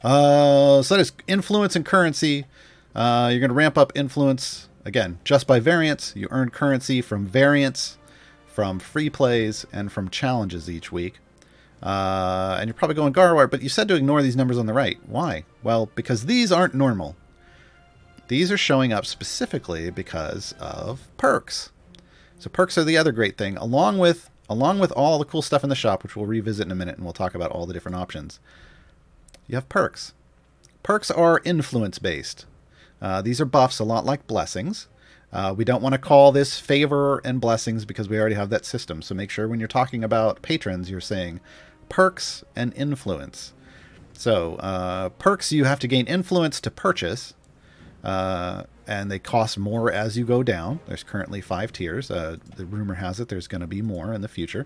Speaker 2: So that is influence and currency. You're going to ramp up influence, again, just by variance. You earn currency from variance, from free plays, and from challenges each week. And you're probably going, Gaarawarr, but you said to ignore these numbers on the right. Why? Well, because these aren't normal. These are showing up specifically because of perks. So perks are the other great thing, along with all the cool stuff in the shop, which we'll revisit in a minute, and we'll talk about all the different options. You have perks. Perks are influence-based. These are buffs, a lot like blessings. We don't want to call this favor and blessings because we already have that system. So make sure when you're talking about patrons, you're saying perks and influence. So perks, you have to gain influence to purchase, and they cost more as you go down. There's currently 5 tiers. The rumor has it there's going to be more in the future.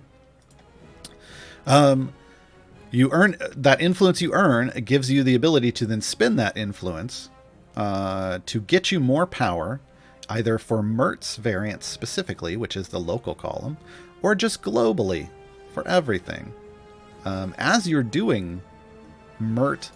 Speaker 2: You earn that influence. You earn gives you the ability to then spend that influence to get you more power, either for Mert's variants specifically, which is the local column, or just globally for everything. As you're doing Mert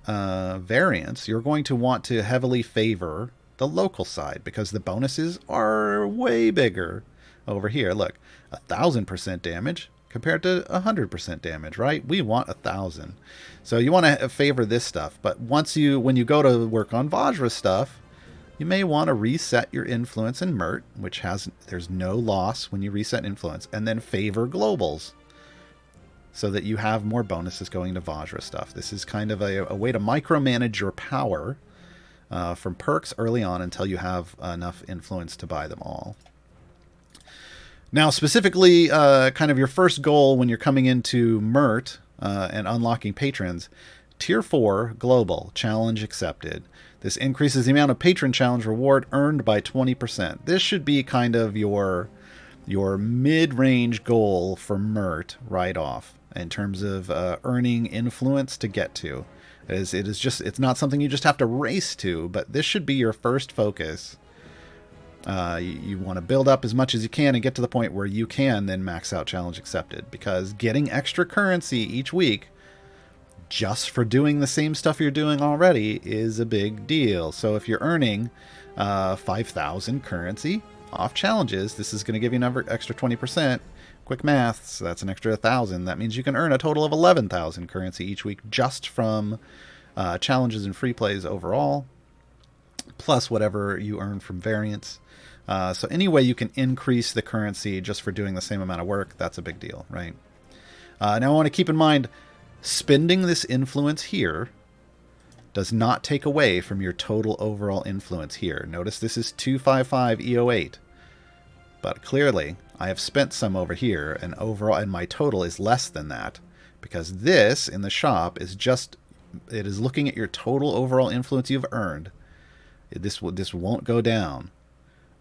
Speaker 2: variants, you're going to want to heavily favor the local side because the bonuses are way bigger over here. Look, 1,000% damage compared to 100% damage, right? We want 1,000. So you want to favor this stuff. But when you go to work on Vajra stuff, you may want to reset your influence in Mert, which there's no loss when you reset influence, and then favor globals so that you have more bonuses going to Vajra stuff. This is kind of a way to micromanage your power from perks early on until you have enough influence to buy them all. Now, specifically, kind of your first goal when you're coming into Mert and unlocking patrons, Tier 4, Global, Challenge Accepted. This increases the amount of patron challenge reward earned by 20%. This should be kind of your mid-range goal for Mert right off in terms of earning influence to get to. It's not something you just have to race to, but this should be your first focus. You want to build up as much as you can and get to the point where you can then max out Challenge Accepted, because getting extra currency each week just for doing the same stuff you're doing already is a big deal. So if you're earning 5,000 currency off challenges, this is going to give you an extra 20%. Quick math, so that's an extra 1,000. That means you can earn a total of 11,000 currency each week just from challenges and free plays overall, plus whatever you earn from variants. So any way you can increase the currency just for doing the same amount of work, that's a big deal, right? Now I want to keep in mind, spending this influence here does not take away from your total overall influence here. Notice this is 255 EO8, but clearly I have spent some over here, and my total is less than that, because this in the shop is it is looking at your total overall influence you've earned. This won't go down.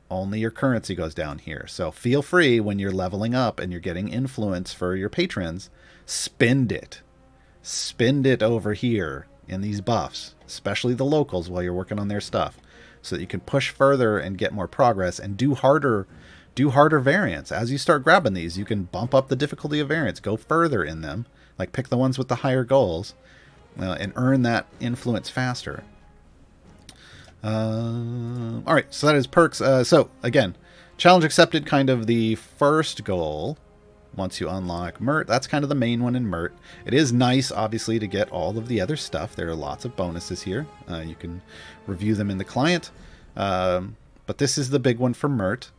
Speaker 2: Only your currency goes down here. So feel free when you're leveling up and you're getting influence for your patrons, spend it. Spend it over here in these buffs, especially the locals while you're working on their stuff, so that you can push further and get more progress and do harder variants. As you start grabbing these, you can bump up the difficulty of variants, go further in them, like pick the ones with the higher goals, and earn that influence faster. All right, so that is perks. So again, Challenge Accepted, kind of the first goal once you unlock Mert. That's kind of the main one in Mert. It is nice, obviously, to get all of the other stuff. There are lots of bonuses here. You can review them in the client. But this is the big one for Mert.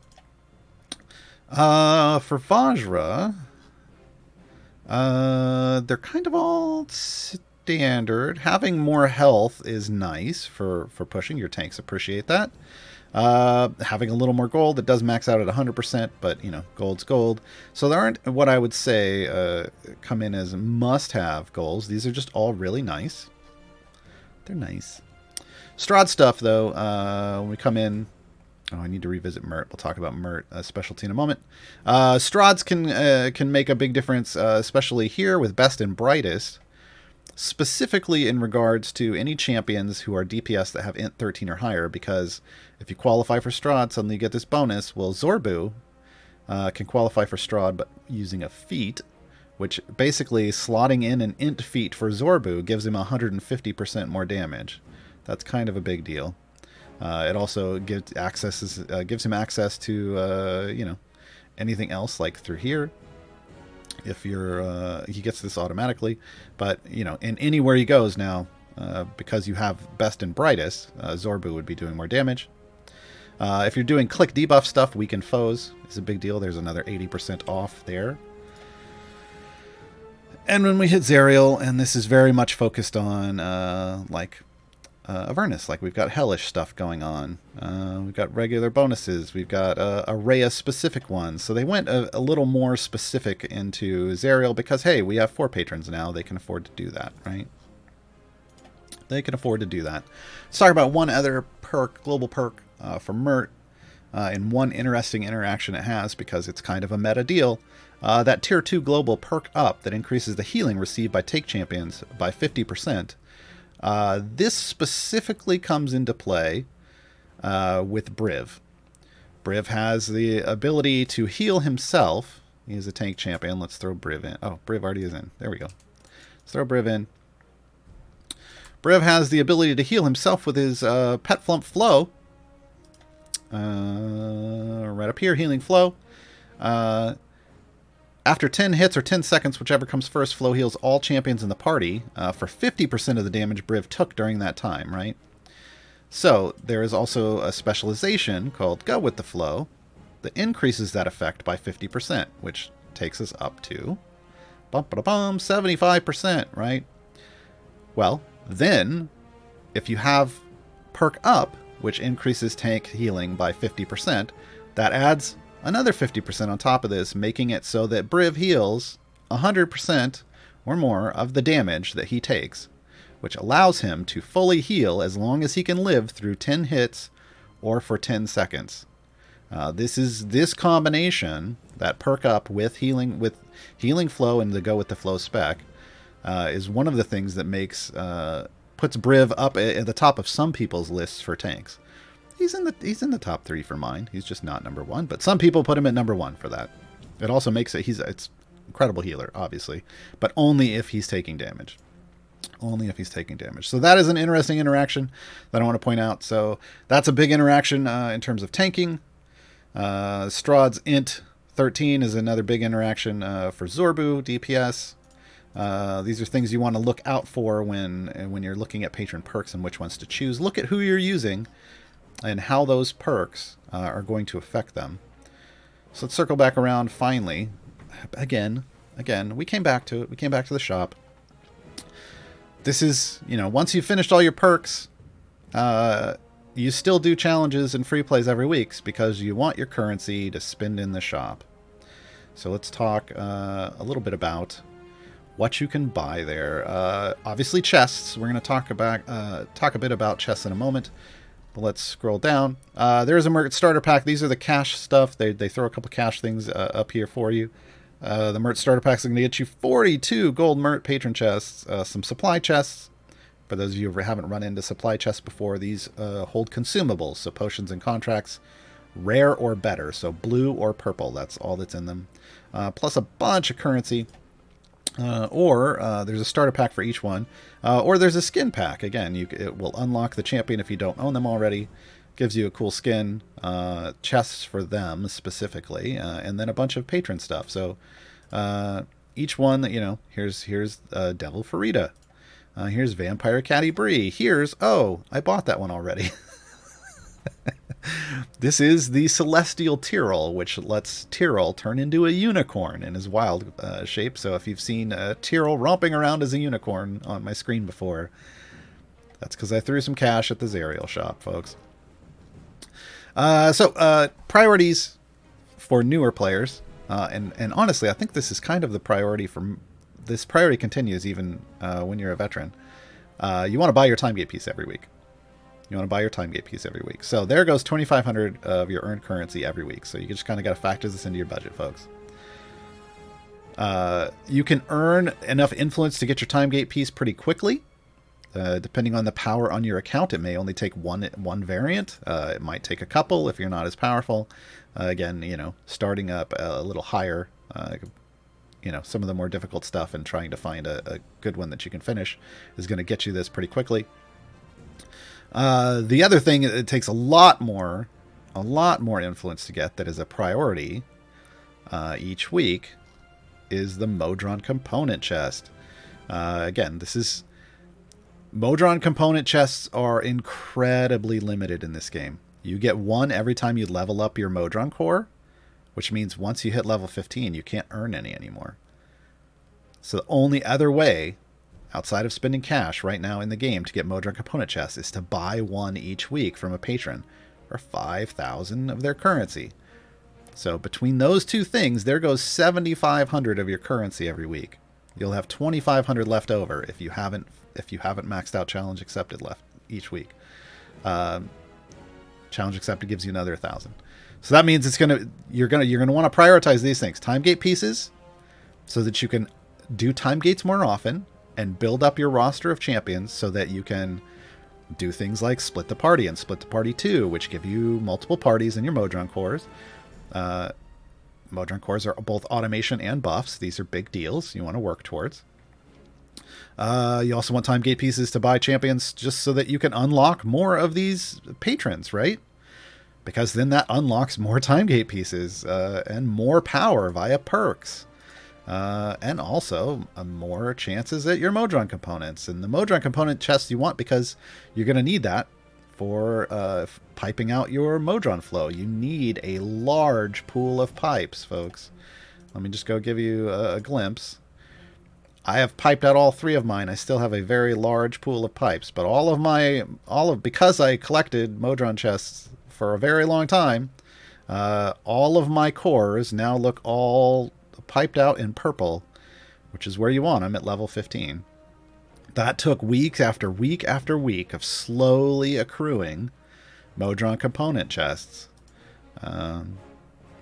Speaker 2: For Vajra, they're kind of all standard. Having more health is nice for pushing. Your tanks appreciate that. Having a little more gold, it does max out at 100%, but gold's gold. So there aren't what I would say come in as must-have goals. These are just all really nice. They're nice. Strahd stuff, though, when we come in. Oh, I need to revisit Mert. We'll talk about Mert specialty in a moment. Strahds can make a big difference, especially here with Best and Brightest. Specifically in regards to any champions who are DPS that have int 13 or higher, because if you qualify for Strahd, suddenly you get this bonus. Well, Zorbu can qualify for Strahd, but using a feat, which basically slotting in an int feat for Zorbu gives him 150% more damage. That's kind of a big deal. It also gives him access to anything else, like through here. If he gets this automatically, but in anywhere he goes now, because you have Best and Brightest, Zorbu would be doing more damage. If you're doing click debuff stuff, Weaken Foes is a big deal. There's another 80% off there. And when we hit Zerial, and this is very much focused on Avernus. Like we've got hellish stuff going on. We've got regular bonuses. We've got Arraya specific ones. So they went a little more specific into Zariel because, hey, we have 4 patrons now. They can afford to do that, right? They can afford to do that. Let's talk about one other perk, global perk for Mert, and one interesting interaction it has because it's kind of a meta deal. That tier 2 global perk up that increases the healing received by take champions by 50%. This specifically comes into play with Briv. Briv has the ability to heal himself. He's a tank champion. Let's throw Briv in. Oh, Briv already is in. There we go. Let's throw Briv in. Briv has the ability to heal himself with his Pet Flump Flow. Right up here, Healing Flow. After 10 hits or 10 seconds, whichever comes first, Flow heals all champions in the party for 50% of the damage Briv took during that time, right? So there is also a specialization called Go With The Flow that increases that effect by 50%, which takes us up to 75%, right? Well, then, if you have perk up, which increases tank healing by 50%, that adds another 50% on top of this, making it so that Briv heals 100% or more of the damage that he takes, which allows him to fully heal as long as he can live through 10 hits or for 10 seconds. This combination, that perk up with healing flow and the Go With The Flow spec, is one of the things that puts Briv up at the top of some people's lists for tanks. He's in the top 3 for mine. He's just not number 1, but some people put him at number 1 for that. It also makes it's incredible healer, obviously, but only if he's taking damage. Only if he's taking damage. So that is an interesting interaction that I want to point out. So that's a big interaction in terms of tanking. Strahd's Int 13 is another big interaction for Zorbu DPS. These are things you want to look out for when you're looking at patron perks and which ones to choose. Look at who you're using and how those perks are going to affect them. So let's circle back around finally. Again, we came back to it. We came back to the shop. This is, once you've finished all your perks, you still do challenges and free plays every week because you want your currency to spend in the shop. So let's talk a little bit about what you can buy there. Obviously chests. We're going to talk a bit about chests in a moment. But let's scroll down. There is a Mert starter pack. These are the cash stuff. They throw a couple cash things up here for you. The Mert starter packs are going to get you 42 gold Mert patron chests, some supply chests. For those of you who haven't run into supply chests before, these hold consumables, so potions and contracts, rare or better, so blue or purple. That's all that's in them. Plus a bunch of currency. Or there's a starter pack for each one, or there's a skin pack. Again, it will unlock the champion if you don't own them already. Gives you a cool skin, chests for them specifically, and then a bunch of patron stuff. So each one, here's Devil Farida, here's Vampire Catty Bree. I bought that one already. This is the Celestial Tyrrell, which lets Tyrrell turn into a unicorn in his wild shape. So if you've seen Tyrrell romping around as a unicorn on my screen before, that's because I threw some cash at the Zariel shop, folks. So priorities for newer players, and honestly, I think this is kind of the priority this priority continues even when you're a veteran. You want to buy your time gate piece every week. So there goes 2,500 of your earned currency every week. So you just kind of got to factor this into your budget, folks. You can earn enough influence to get your time gate piece pretty quickly. Depending on the power on your account, it may only take one variant. It might take a couple if you're not as powerful. Again, starting up a little higher, some of the more difficult stuff and trying to find a good one that you can finish is going to get you this pretty quickly. The other thing it takes a lot more influence to get that is a priority each week is the Modron component chest. Again, Modron component chests are incredibly limited in this game. You get one every time you level up your Modron core, which means once you hit level 15, you can't earn any anymore. So the only other way outside of spending cash right now in the game to get Modron component chests, is to buy one each week from a patron for 5,000 of their currency. So between those two things, there goes 7,500 of your currency every week. You'll have 2,500 left over if you haven't maxed out challenge accepted left each week. Challenge accepted gives you another 1,000. So that means you're gonna want to prioritize these things: time gate pieces, so that you can do time gates more often and build up your roster of champions, so that you can do things like split the party and split the party 2, which give you multiple parties in your Modron cores. Modron cores are both automation and buffs. These are big deals you want to work towards. You also want time gate pieces to buy champions just so that you can unlock more of these patrons, right? Because then that unlocks more time gate pieces and more power via perks. And also more chances at your Modron components. And the Modron component chests you want because you're going to need that for piping out your Modron flow. You need a large pool of pipes, folks. Let me just go give you a glimpse. I have piped out all 3 of mine. I still have a very large pool of pipes, but because I collected Modron chests for a very long time, all of my cores now look all piped out in purple, which is where you want them at level 15. That took week after week after week of slowly accruing Modron component chests. I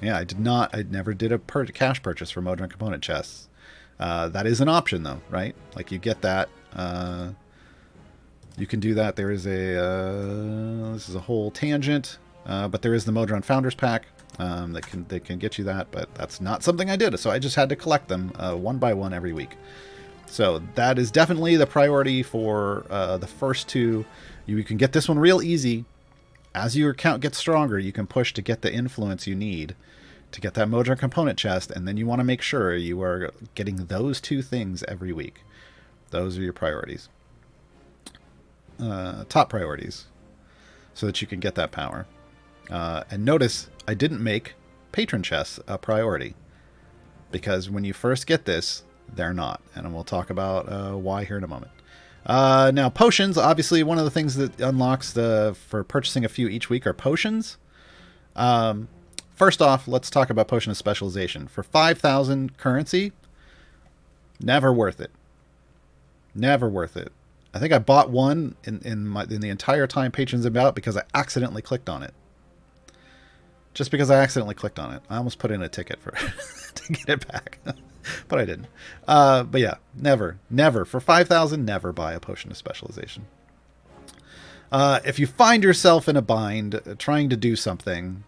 Speaker 2: never did a cash purchase for Modron component chests. That is an option, though, right? Like, you get that. You can do that. There is this is a whole tangent, but there is the Modron Founders Pack that can get you that, but that's not something I did. So I just had to collect them one by one every week. So that is definitely the priority for the first 2. You can get this one real easy. As your account gets stronger, you can push to get the influence you need to get that Modron component chest, and then you want to make sure you are getting those 2 things every week. Those are your priorities. Top priorities, so that you can get that power. And notice I didn't make patron chests a priority, because when you first get this, they're not. And we'll talk about why here in a moment. Now, potions, obviously one of the things that unlocks for purchasing a few each week are potions. First off, let's talk about Potion of Specialization. For 5,000 currency, never worth it. Never worth it. I think I bought one in the entire time Patron's about because I accidentally clicked on it. Just because I accidentally clicked on it. I almost put in a ticket for to get it back. But I didn't. But yeah, never. For 5,000, never buy a Potion of Specialization. If you find yourself in a bind trying to do something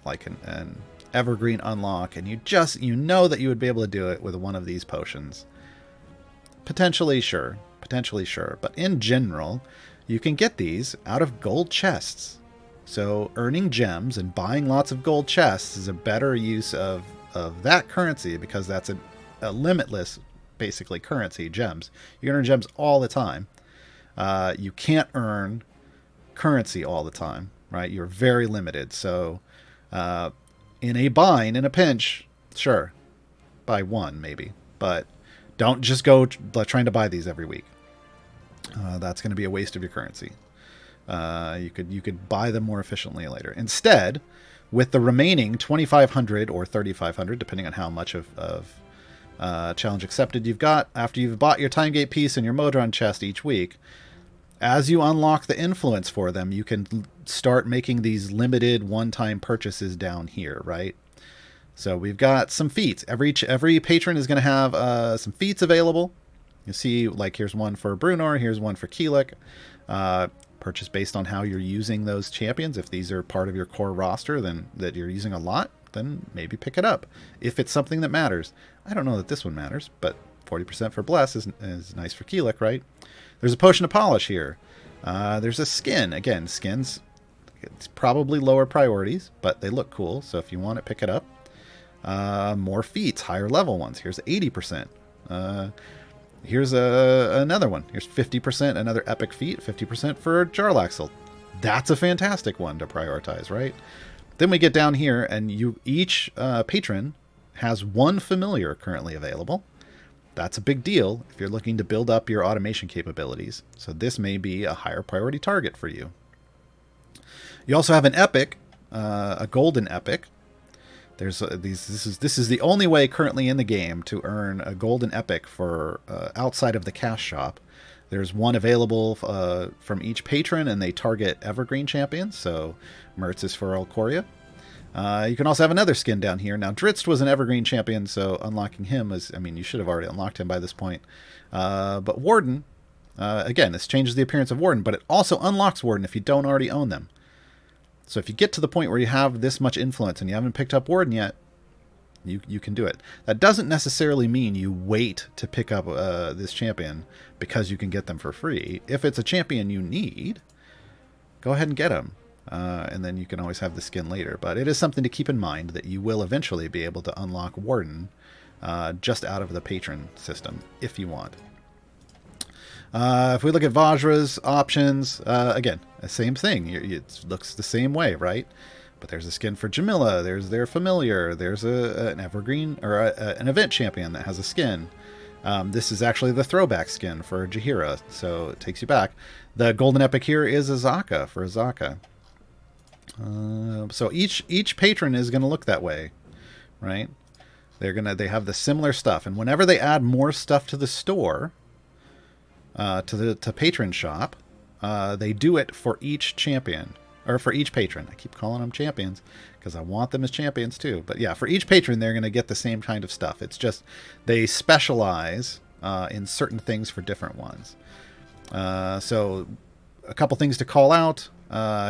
Speaker 2: like an evergreen unlock, and you know that you would be able to do it with one of these potions, potentially sure. But in general, you can get these out of gold chests. So earning gems and buying lots of gold chests is a better use of that currency, because that's a limitless, basically, currency, gems. You can earn gems all the time. You can't earn currency all the time, right? You're very limited. So in a bind, in a pinch, sure, buy one maybe. But don't just go trying to buy these every week. That's going to be a waste of your currency. You could buy them more efficiently later. Instead, with the remaining 2,500 or 3,500, depending on how much of challenge accepted you've got, after you've bought your time gate piece and your Modron chest each week, as you unlock the influence for them, you can start making these limited one-time purchases down here, right? So we've got some feats. Every patron is going to have some feats available. You see, like, here's one for Brunor, here's one for Keelik. Purchase based on how you're using those champions. If these are part of your core roster, then that you're using a lot, then maybe pick it up. If it's something that matters. I don't know that this one matters, but 40% for Bless is nice for Keelik, right? There's a Potion of Polish here. There's a skin. Again, skins, it's probably lower priorities, but they look cool. So if you want it, pick it up. More feats, higher level ones. Here's 80%. Here's another one. Here's 50%, another epic feat, 50% for Jarlaxle. That's a fantastic one to prioritize, right? Then we get down here, and each patron has one familiar currently available. That's a big deal if you're looking to build up your automation capabilities. So this may be a higher priority target for you. You also have an epic, a golden epic. There's this is the only way currently in the game to earn a golden epic for outside of the cash shop. There's one available from each patron, and they target evergreen champions. So Mertz is for Alcoria. You can also have another skin down here. Now, Dritz was an evergreen champion, so unlocking him is, I mean, you should have already unlocked him by this point. But Warden, again, this changes the appearance of Warden, but it also unlocks Warden if you don't already own them. So if you get to the point where you have this much influence and you haven't picked up Warden yet, you can do it. That doesn't necessarily mean you wait to pick up this champion because you can get them for free. If it's a champion you need, go ahead and get him. And then you can always have the skin later. But it is something to keep in mind that you will eventually be able to unlock Warden just out of the patron system if you want. If we look at Vajra's options, again, the same thing. It looks the same way, right? But there's a skin for Jamila. There's their familiar. There's an evergreen or an event champion that has a skin. This is actually the throwback skin for Jaheira, so it takes you back. The golden epic here is Azaka for Azaka. So each patron is going to look that way, right? They have the similar stuff, and whenever they add more stuff to the store, to patron shop, they do it for each champion or for each patron. I keep calling them champions because I want them as champions too. But yeah, for each patron, they're going to get the same kind of stuff. It's just they specialize in certain things for different ones. So a couple things to call out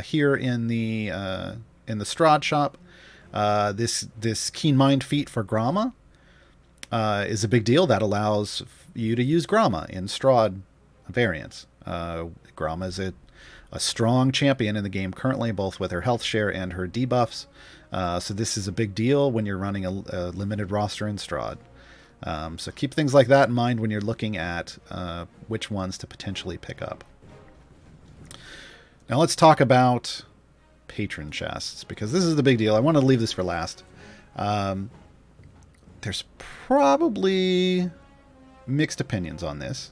Speaker 2: here in the Strahd shop. This Keen Mind feat for Gromma is a big deal. That allows you to use Gromma in Strahd variants. Gromma is a strong champion in the game currently, both with her health share and her debuffs. So this is a big deal when you're running a limited roster in Strahd. So keep things like that in mind when you're looking at which ones to potentially pick up. Now let's talk about patron chests, because this is the big deal. I want to leave this for last. There's probably mixed opinions on this.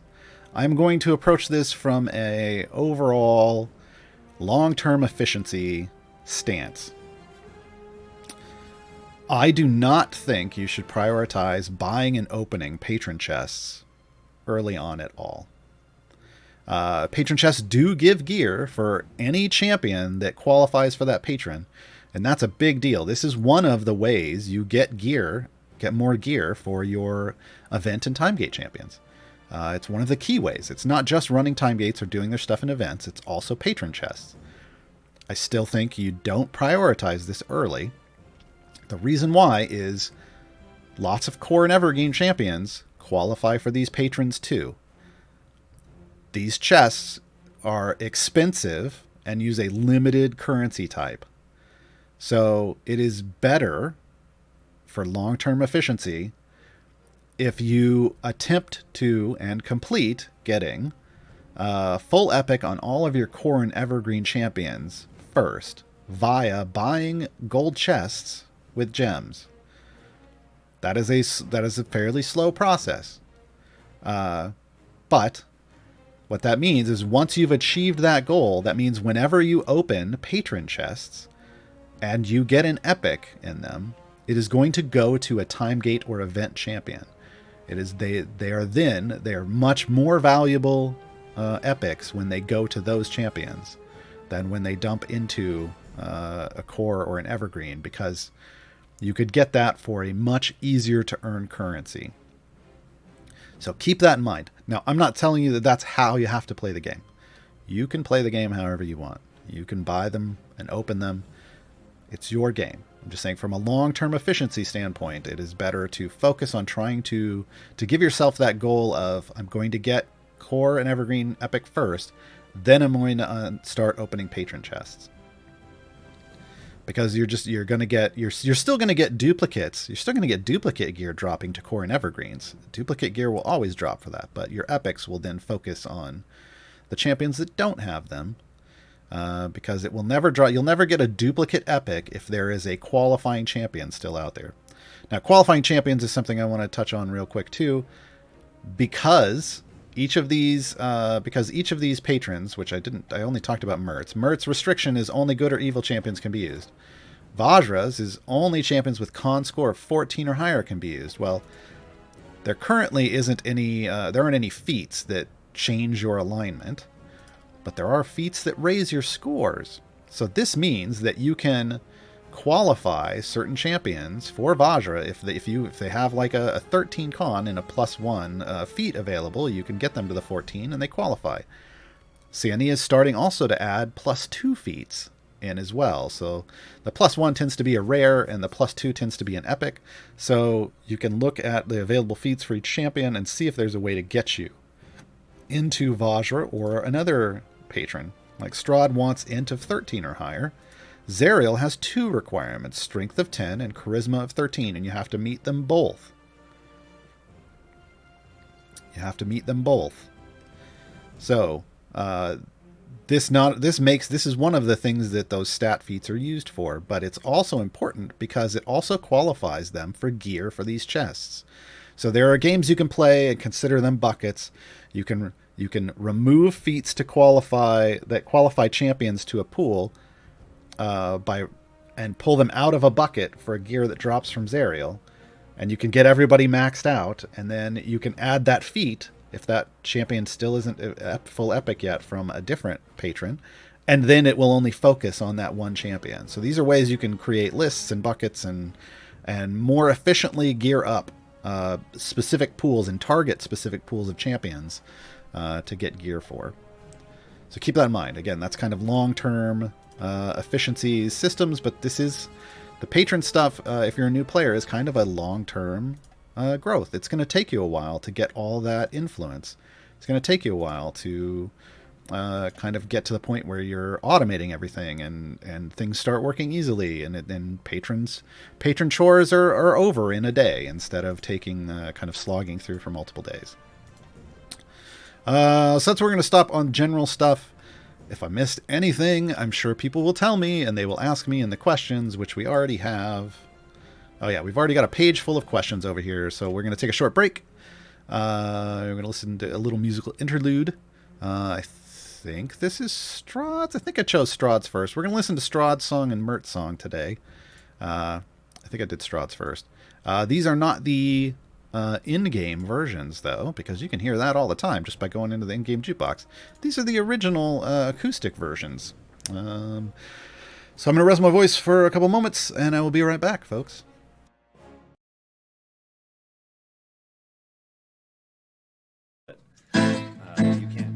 Speaker 2: I'm going to approach this from a overall long-term efficiency stance. I do not think you should prioritize buying and opening patron chests early on at all. Patron chests do give gear for any champion that qualifies for that patron, and that's a big deal. This is one of the ways you get more gear for your event and time gate champions. It's one of the key ways. It's not just running time gates or doing their stuff in events. It's also patron chests. I still think you don't prioritize this early. The reason why is lots of core and evergreen champions qualify for these patrons too. These chests are expensive and use a limited currency type. So it is better for long-term efficiency if you attempt to and complete getting full epic on all of your core and evergreen champions first via buying gold chests with gems. That is a fairly slow process. But what that means is once you've achieved that goal, that means whenever you open patron chests and you get an epic in them, it is going to go to a time gate or event champion. They are much more valuable epics when they go to those champions than when they dump into a core or an evergreen, because you could get that for a much easier to earn currency. So keep that in mind. Now, I'm not telling you that that's how you have to play the game. You can play the game however you want. You can buy them and open them. It's your game. I'm just saying from a long-term efficiency standpoint, it is better to focus on trying to give yourself that goal of, I'm going to get core and evergreen epic first, then I'm going to start opening patron chests. Because you're still going to get duplicates. You're still going to get duplicate gear dropping to core and evergreens. Duplicate gear will always drop for that, but your epics will then focus on the champions that don't have them. Because it will never draw. You'll never get a duplicate epic if there is a qualifying champion still out there. Now, qualifying champions is something I want to touch on real quick too. because each of these patrons, which I only talked about Mert's restriction is only good or evil champions can be used. Vajra's is only champions with con score of 14 or higher can be used. Well, there currently isn't any, there aren't any feats that change your alignment, but there are feats that raise your scores. So this means that you can qualify certain champions for Vajra if they have like a 13 con and a +1 feat available. You can get them to the 14 and they qualify. Siani is starting also to add +2 feats in as well. So the +1 tends to be a rare and the +2 tends to be an epic. So you can look at the available feats for each champion and see if there's a way to get you into Vajra or another patron. Like Strahd wants int of 13 or higher. Zariel has 2 requirements, strength of 10 and charisma of 13, and you have to meet them both. So, this is one of the things that those stat feats are used for, but it's also important because it also qualifies them for gear for these chests. So there are games you can play and consider them buckets. You can remove feats to qualify champions to a pool and pull them out of a bucket for a gear that drops from Zariel, and you can get everybody maxed out, and then you can add that feat if that champion still isn't full epic yet from a different patron, and then it will only focus on that one champion. So these are ways you can create lists and buckets and more efficiently gear up specific pools and target specific pools of champions to get gear for. So keep that in mind. Again, that's kind of long-term efficiency systems, but this is the patron stuff. If you're a new player, is kind of a long-term growth. It's going to take you a while to get all that influence. It's going to take you a while to kind of get to the point where you're automating everything and things start working easily, and patron chores are over in a day instead of taking kind of slogging through for multiple days. So that's where we're going to stop on general stuff. If I missed anything, I'm sure people will tell me, and they will ask me in the questions, which we already have. Oh yeah, we've already got a page full of questions over here, so we're going to take a short break. We're going to listen to a little musical interlude. I think this is Strahd's. I think I chose Strahd's first. We're going to listen to Strahd's song and Mert's song today. I think I did Strahd's first. These are not the in-game versions, though, because you can hear that all the time just by going into the in-game jukebox. These are the original acoustic versions. So I'm going to rest my voice for a couple moments, and I will be right back, folks.
Speaker 1: You can't.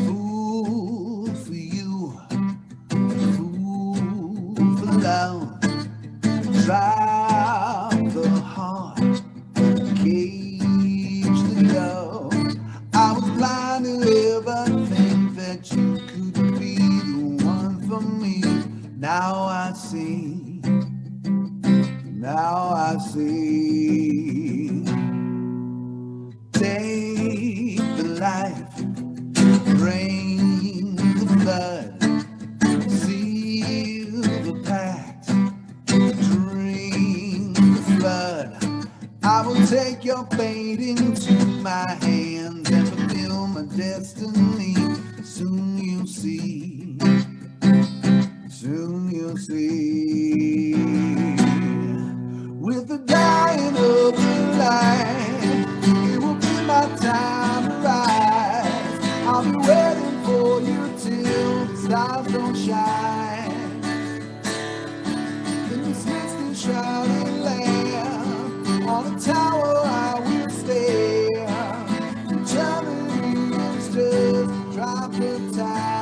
Speaker 1: Fool for you, fool for love. Drive the heart, cage the love. I was blind to ever think that you could be the one for me. Now I see, now I see. Take the life, drain the blood, seal the pact, drink the flood. I will take your fate into my hands and fulfill my destiny. Soon you'll see, soon you'll see. With the dying of the light, it will be my time to rise. I'll be waiting for you till the stars don't shine. In this misty shrouded land, on a tower I will stay. Eternity is just a drop of time.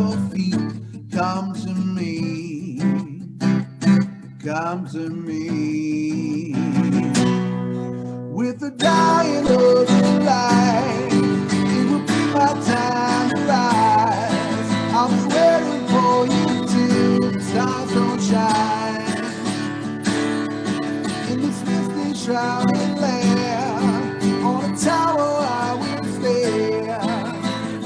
Speaker 1: your feet. Come to me, come to me. With the dying of the light, it will be my time to rise. I'll be waiting for you till the stars don't shine. In this misty shrouded land, on a tower I will stare.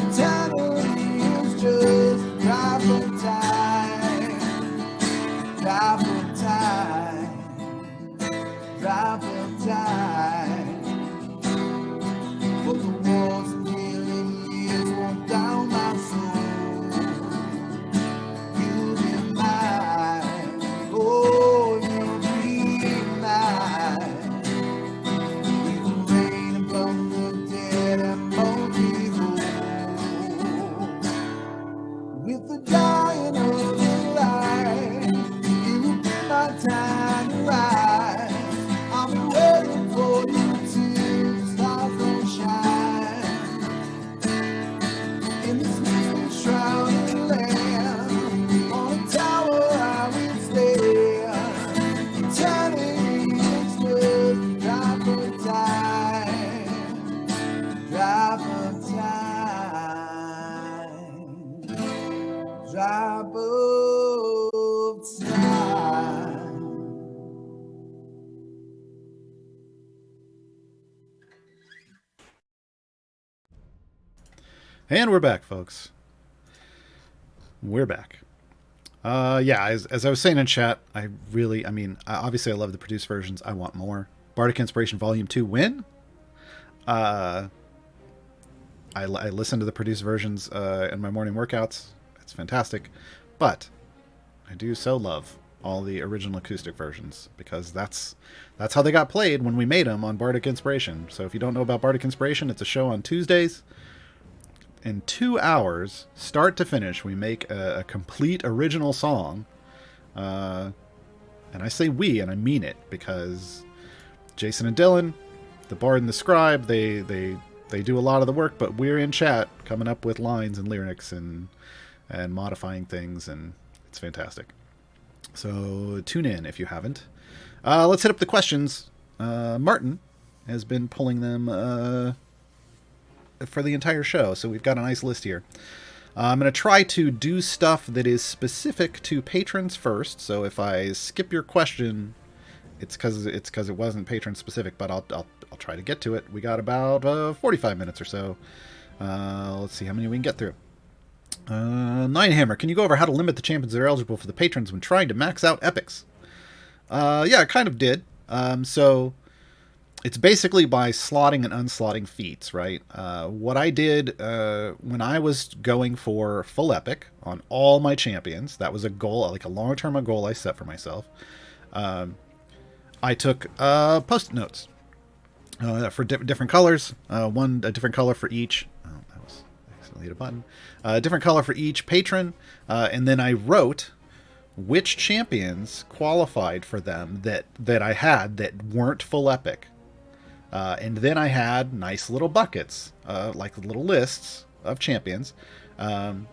Speaker 1: Eternity is just a drop of time, drop of time, drop of time. But the wars and killing years won't down my soul. You'll be mine, oh, you'll be mine. You will reign among the dead and won't be whole. With the dying of the light, it will be my time to rise. I'll be waiting for you till the stars don't shine. In this misty shrouded land, on a tower I will stay. Eternity is just a drop of time, drop of time, drop of time.
Speaker 2: And we're back, folks. We're back. Yeah, as I was saying in chat, obviously I love the produced versions. I want more. Bardic Inspiration Volume 2 win? I listen to the produced versions in my morning workouts. It's fantastic. But I do so love all the original acoustic versions because that's how they got played when we made them on Bardic Inspiration. So if you don't know about Bardic Inspiration, it's a show on Tuesdays. In 2 hours, start to finish, we make a complete original song. And I say we, and I mean it, because Jason and Dylan, the Bard and the Scribe, they do a lot of the work, but we're in chat coming up with lines and lyrics and modifying things, and it's fantastic. So tune in if you haven't. Let's hit up the questions. Martin has been pulling them for the entire show, so we've got a nice list here. I'm going to try to do stuff that is specific to patrons first, so if I skip your question, it's because it wasn't patron specific, but I'll try to get to it. We got about 45 minutes or so. Let's see how many we can get through. Ninehammer, can you go over how to limit the champions that are eligible for the patrons when trying to max out epics? Yeah, I kind of did. So it's basically by slotting and unslotting feats, right? What I did when I was going for full epic on all my champions, that was a goal, like a long-term goal I set for myself. I took post-it notes for different colors, a different color for each. Oh, that was accidentally hit a button. A different color for each patron, and then I wrote which champions qualified for them that I had that weren't full epic. And then I had nice little buckets, like little lists of champions. And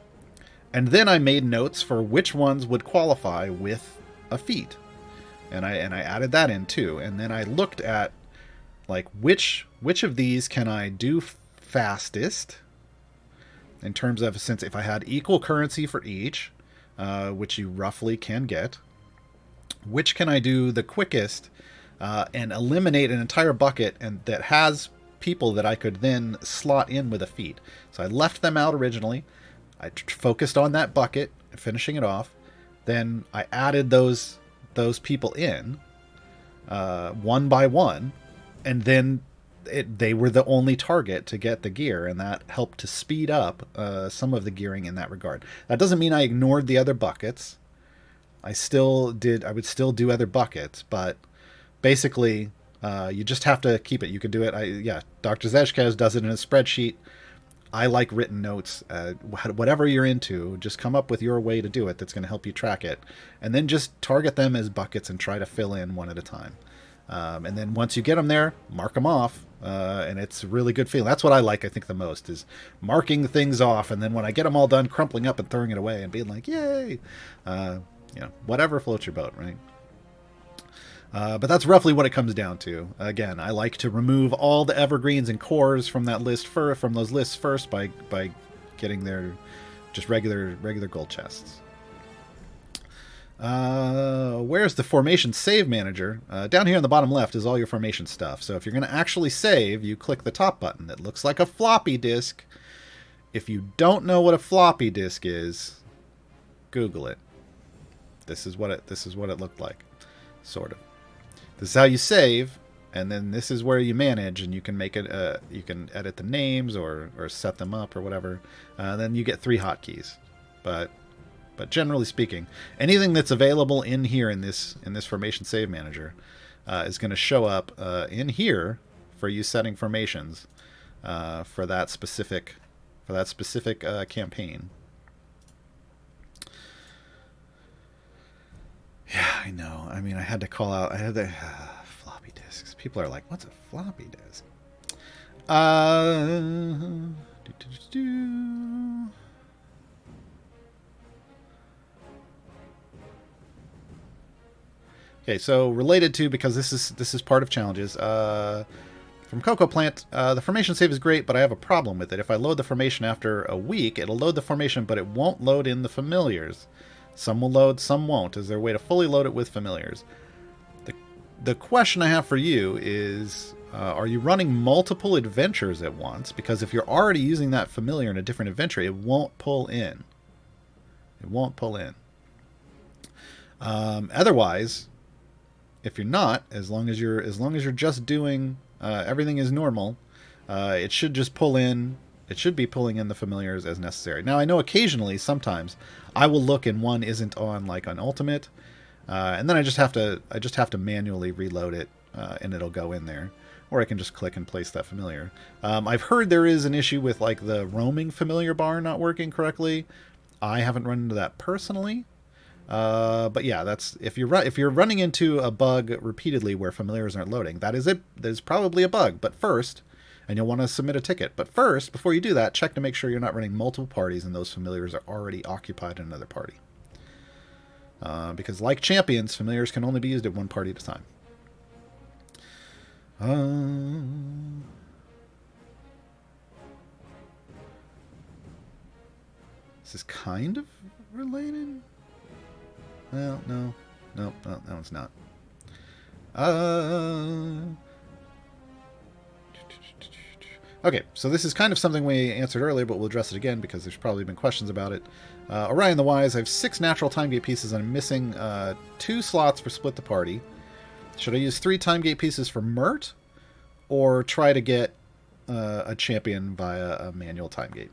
Speaker 2: then I made notes for which ones would qualify with a feat. And I added that in too. And then I looked at like which of these can I do fastest in terms of, since if I had equal currency for each, which you roughly can get, which can I do the quickest and eliminate an entire bucket and that has people that I could then slot in with a feat. So I left them out originally. I focused on that bucket, finishing it off. Then I added those people in one by one, and then they were the only target to get the gear, and that helped to speed up some of the gearing in that regard. That doesn't mean I ignored the other buckets. I would still do other buckets, but basically you just have to keep it. You can do it. Dr. Zeshkaz does it in a spreadsheet. I like written notes. Whatever you're into, just come up with your way to do it that's going to help you track it, and then just target them as buckets and try to fill in one at a time. And then once you get them there, mark them off. And it's a really good feeling. That's what I like, I think, the most, is marking things off. And then when I get them all done, crumpling up and throwing it away and being like, yay! Whatever floats your boat, right? But that's roughly what it comes down to. Again, I like to remove all the evergreens and cores from that list from those lists first by getting their just regular gold chests. Where's the formation save manager? Down here on the bottom left is all your formation stuff. So if you're going to actually save, you click the top button. It looks like a floppy disk. If you don't know what a floppy disk is, Google it. This is what it looked like, sort of. This is how you save, and then this is where you manage, and you can make it. You can edit the names or set them up or whatever. Then you get 3 hotkeys, but generally speaking, anything that's available in here in this formation save manager is going to show up in here for you setting formations for that specific campaign. Yeah, I know. I mean, I had to call out. I had the floppy disks. People are like, "What's a floppy disk?" Okay, so related to, because this is part of challenges. From Cocoa Plant, the formation save is great, but I have a problem with it. If I load the formation after a week, it'll load the formation, but it won't load in the familiars. Some will load, some won't. Is there a way to fully load it with familiars? The question I have for you is, are you running multiple adventures at once? Because if you're already using that familiar in a different adventure, it won't pull in. It won't pull in. Otherwise, if you're not, as long as you're just doing everything is normal, it should just pull in. It should be pulling in the familiars as necessary. Now, I know occasionally, sometimes, I will look and one isn't on, like, an ultimate, and then I just have to manually reload it, and it'll go in there. Or I can just click and place that familiar. I've heard there is an issue with, like, the roaming familiar bar not working correctly. I haven't run into that personally. But yeah, that's if you're running into a bug repeatedly where familiars aren't loading, that is probably a bug. But first, and you'll want to submit a ticket. But first, before you do that, check to make sure you're not running multiple parties and those familiars are already occupied in another party. Because like champions, familiars can only be used at one party at a time. This is kind of related. Well, no, that one's not. Okay, so this is kind of something we answered earlier, but we'll address it again because there's probably been questions about it. Orion the Wise, I have 6 natural time gate pieces and I'm missing 2 slots for split the party. Should I use 3 time gate pieces for Mert, or try to get a champion via a manual time gate?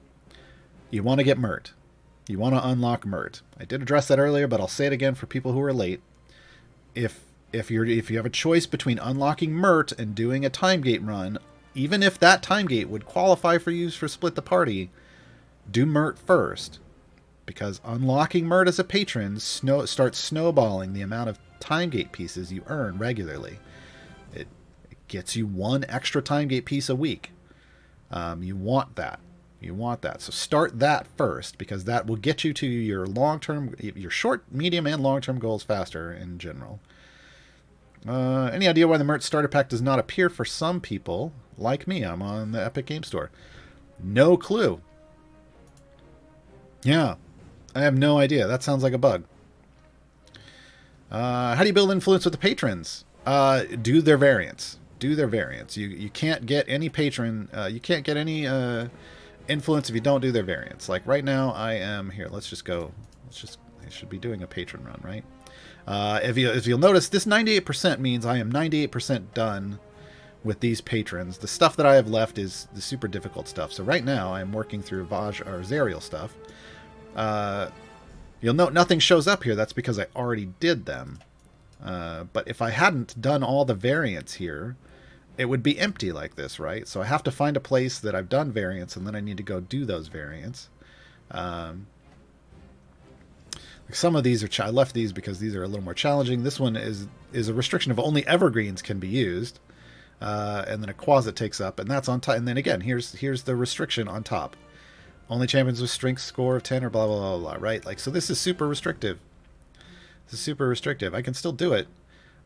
Speaker 2: You want to get Mert. You want to unlock Mert. I did address that earlier, but I'll say it again for people who are late. If you have a choice between unlocking Mert and doing a time gate run, even if that time gate would qualify for use for split the party, do Mert first. Because unlocking Mert as a patron starts snowballing the amount of time gate pieces you earn regularly. It gets you 1 extra time gate piece a week. You want that. You want that. So start that first, because that will get you to your long-term, your short, medium, and long-term goals faster in general. Any idea why the Mert starter pack does not appear for some people? Like me, I'm on the Epic Game Store. No clue. Yeah, I have no idea. That sounds like a bug. How do you build influence with the patrons? Do their variants. Do their variants. You can't get any patron. You can't get any influence if you don't do their variants. Like right now, I am here. Let's just go. I should be doing a patron run, right? If you'll notice, this 98% means I am 98% done with these patrons. The stuff that I have left is the super difficult stuff. So right now, I'm working through Vaj or Zariel stuff. You'll note nothing shows up here. That's because I already did them. But if I hadn't done all the variants here, it would be empty like this, right? So I have to find a place that I've done variants, and then I need to go do those variants. There's Some of these are I left these because these are a little more challenging. This one is a restriction of only evergreens can be used, and then a Quasit takes up, and that's on top. And then again, here's the restriction on top: only champions with strength score of 10 or blah blah blah blah. Right? Like, so this is super restrictive. This is super restrictive. I can still do it,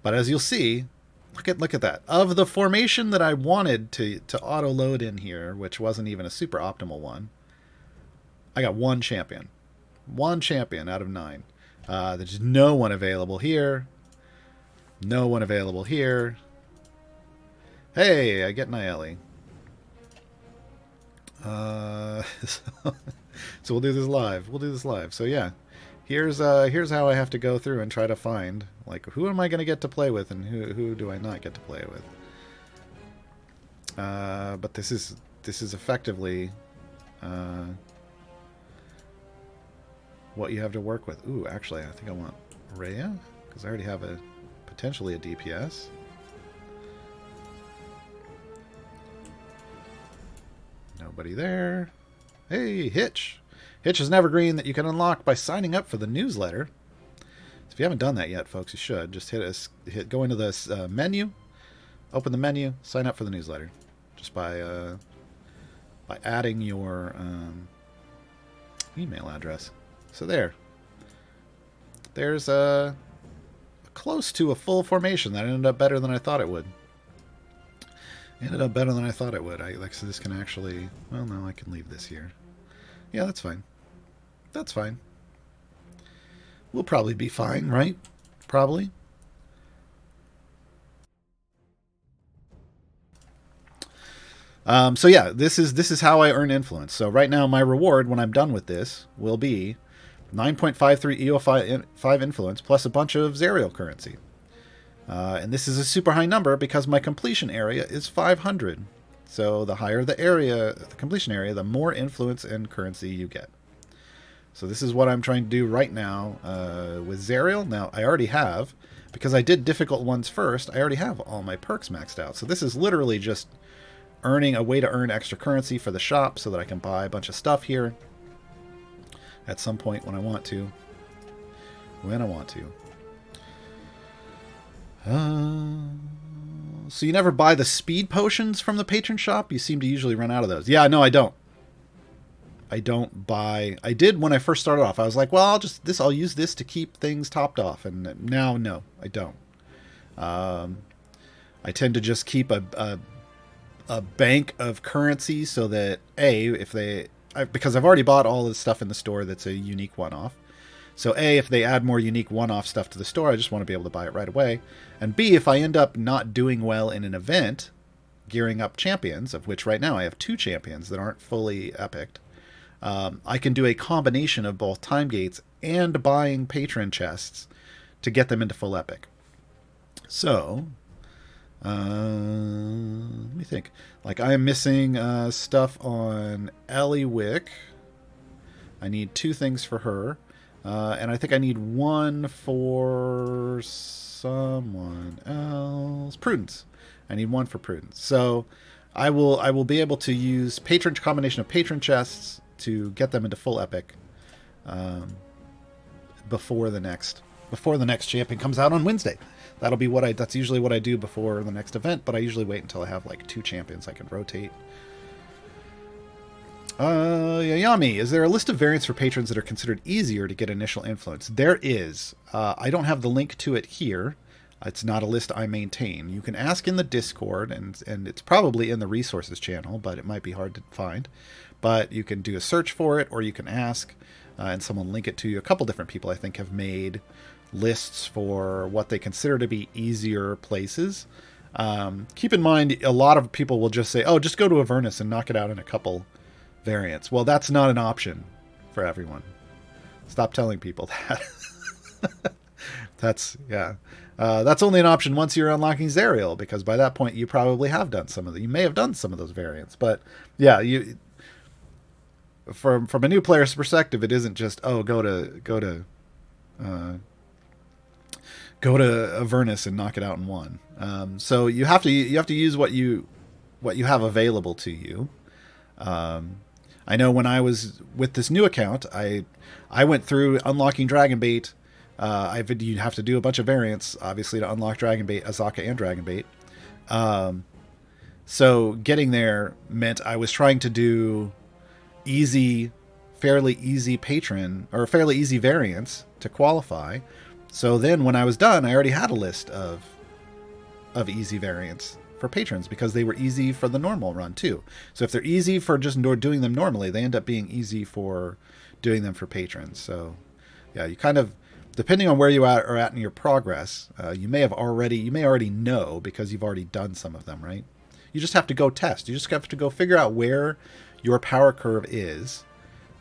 Speaker 2: but as you'll see, look at that. Of the formation that I wanted to auto load in here, which wasn't even a super optimal one, I got one champion. One champion out of 9. There's no one available here. No one available here. Hey, I get Nieli. So we'll do this live. We'll do this live. So yeah, here's how I have to go through and try to find, like, who am I going to get to play with and who do I not get to play with. But this is effectively what you have to work with. Ooh, actually, I think I want Rhea, because I already have potentially a DPS. Nobody there. Hey, Hitch. Hitch is an evergreen that you can unlock by signing up for the newsletter. So if you haven't done that yet, folks, you should. Just go into this menu, open the menu, sign up for the newsletter. Just by adding your email address. So there's close to a full formation that ended up better than I thought it would. So this can actually, well, no, I can leave this here. Yeah, that's fine. That's fine. We'll probably be fine, right? Probably. So yeah, this is how I earn influence. So right now, my reward when I'm done with this will be 9.53 EO5 influence plus a bunch of Zerial currency. And this is a super high number because my completion area is 500. So the higher the completion area, the more influence and currency you get. So this is what I'm trying to do right now with Zerial. Now, I already have, because I did difficult ones first, I already have all my perks maxed out. So this is literally just earning a way to earn extra currency for the shop so that I can buy a bunch of stuff here at some point when I want to. So you never buy the speed potions from the patron shop? You seem to usually run out of those. Yeah, no, I don't. I don't buy... I did when I first started off. I was like, well, I'll use this to keep things topped off. And now, no, I don't. I tend to just keep a bank of currency so that, because I've already bought all the stuff in the store that's a unique one-off. So A, if they add more unique one-off stuff to the store, I just want to be able to buy it right away. And B, if I end up not doing well in an event, gearing up champions, of which right now I have 2 champions that aren't fully epicked, I can do a combination of both time gates and buying patron chests to get them into full epic. So, let me think. Like, I am missing stuff on Ellie Wick. I need 2 things for her. And I think I need 1 for someone else. Prudence. I need 1 for Prudence. So I will be able to use combination of patron chests to get them into full epic before the next champion comes out on Wednesday. That's usually what I do before the next event, but I usually wait until I have like 2 champions I can rotate. Yami, is there a list of variants for patrons that are considered easier to get initial influence? There is. I don't have the link to it here. It's not a list I maintain. You can ask in the Discord, and it's probably in the resources channel, but it might be hard to find. But you can do a search for it, or you can ask, and someone link it to you. A couple different people, I think, have made lists for what they consider to be easier places. Keep in mind, a lot of people will just say, oh, just go to Avernus and knock it out in a couple variants. Well, that's not an option for everyone. Stop telling people that. That's only an option once you're unlocking Zerial, because by that point you probably have done you may have done some of those variants. But yeah, from a new player's perspective, it isn't just go to Avernus and knock it out in one. So you have to use what you have available to you. I know when I was with this new account, I went through unlocking Dragonbait. You'd have to do a bunch of variants, obviously, to unlock Dragonbait, Azaka, and Dragonbait. So getting there meant I was trying to do fairly easy patron, or fairly easy variants to qualify. So then when I was done, I already had a list of easy variants for patrons because they were easy for the normal run too. So if they're easy for just doing them normally, they end up being easy for doing them for patrons. So yeah, you kind of, depending on where you are at in your progress, you may already know because you've already done some of them, right? You just have to go test. You just have to go figure out where your power curve is,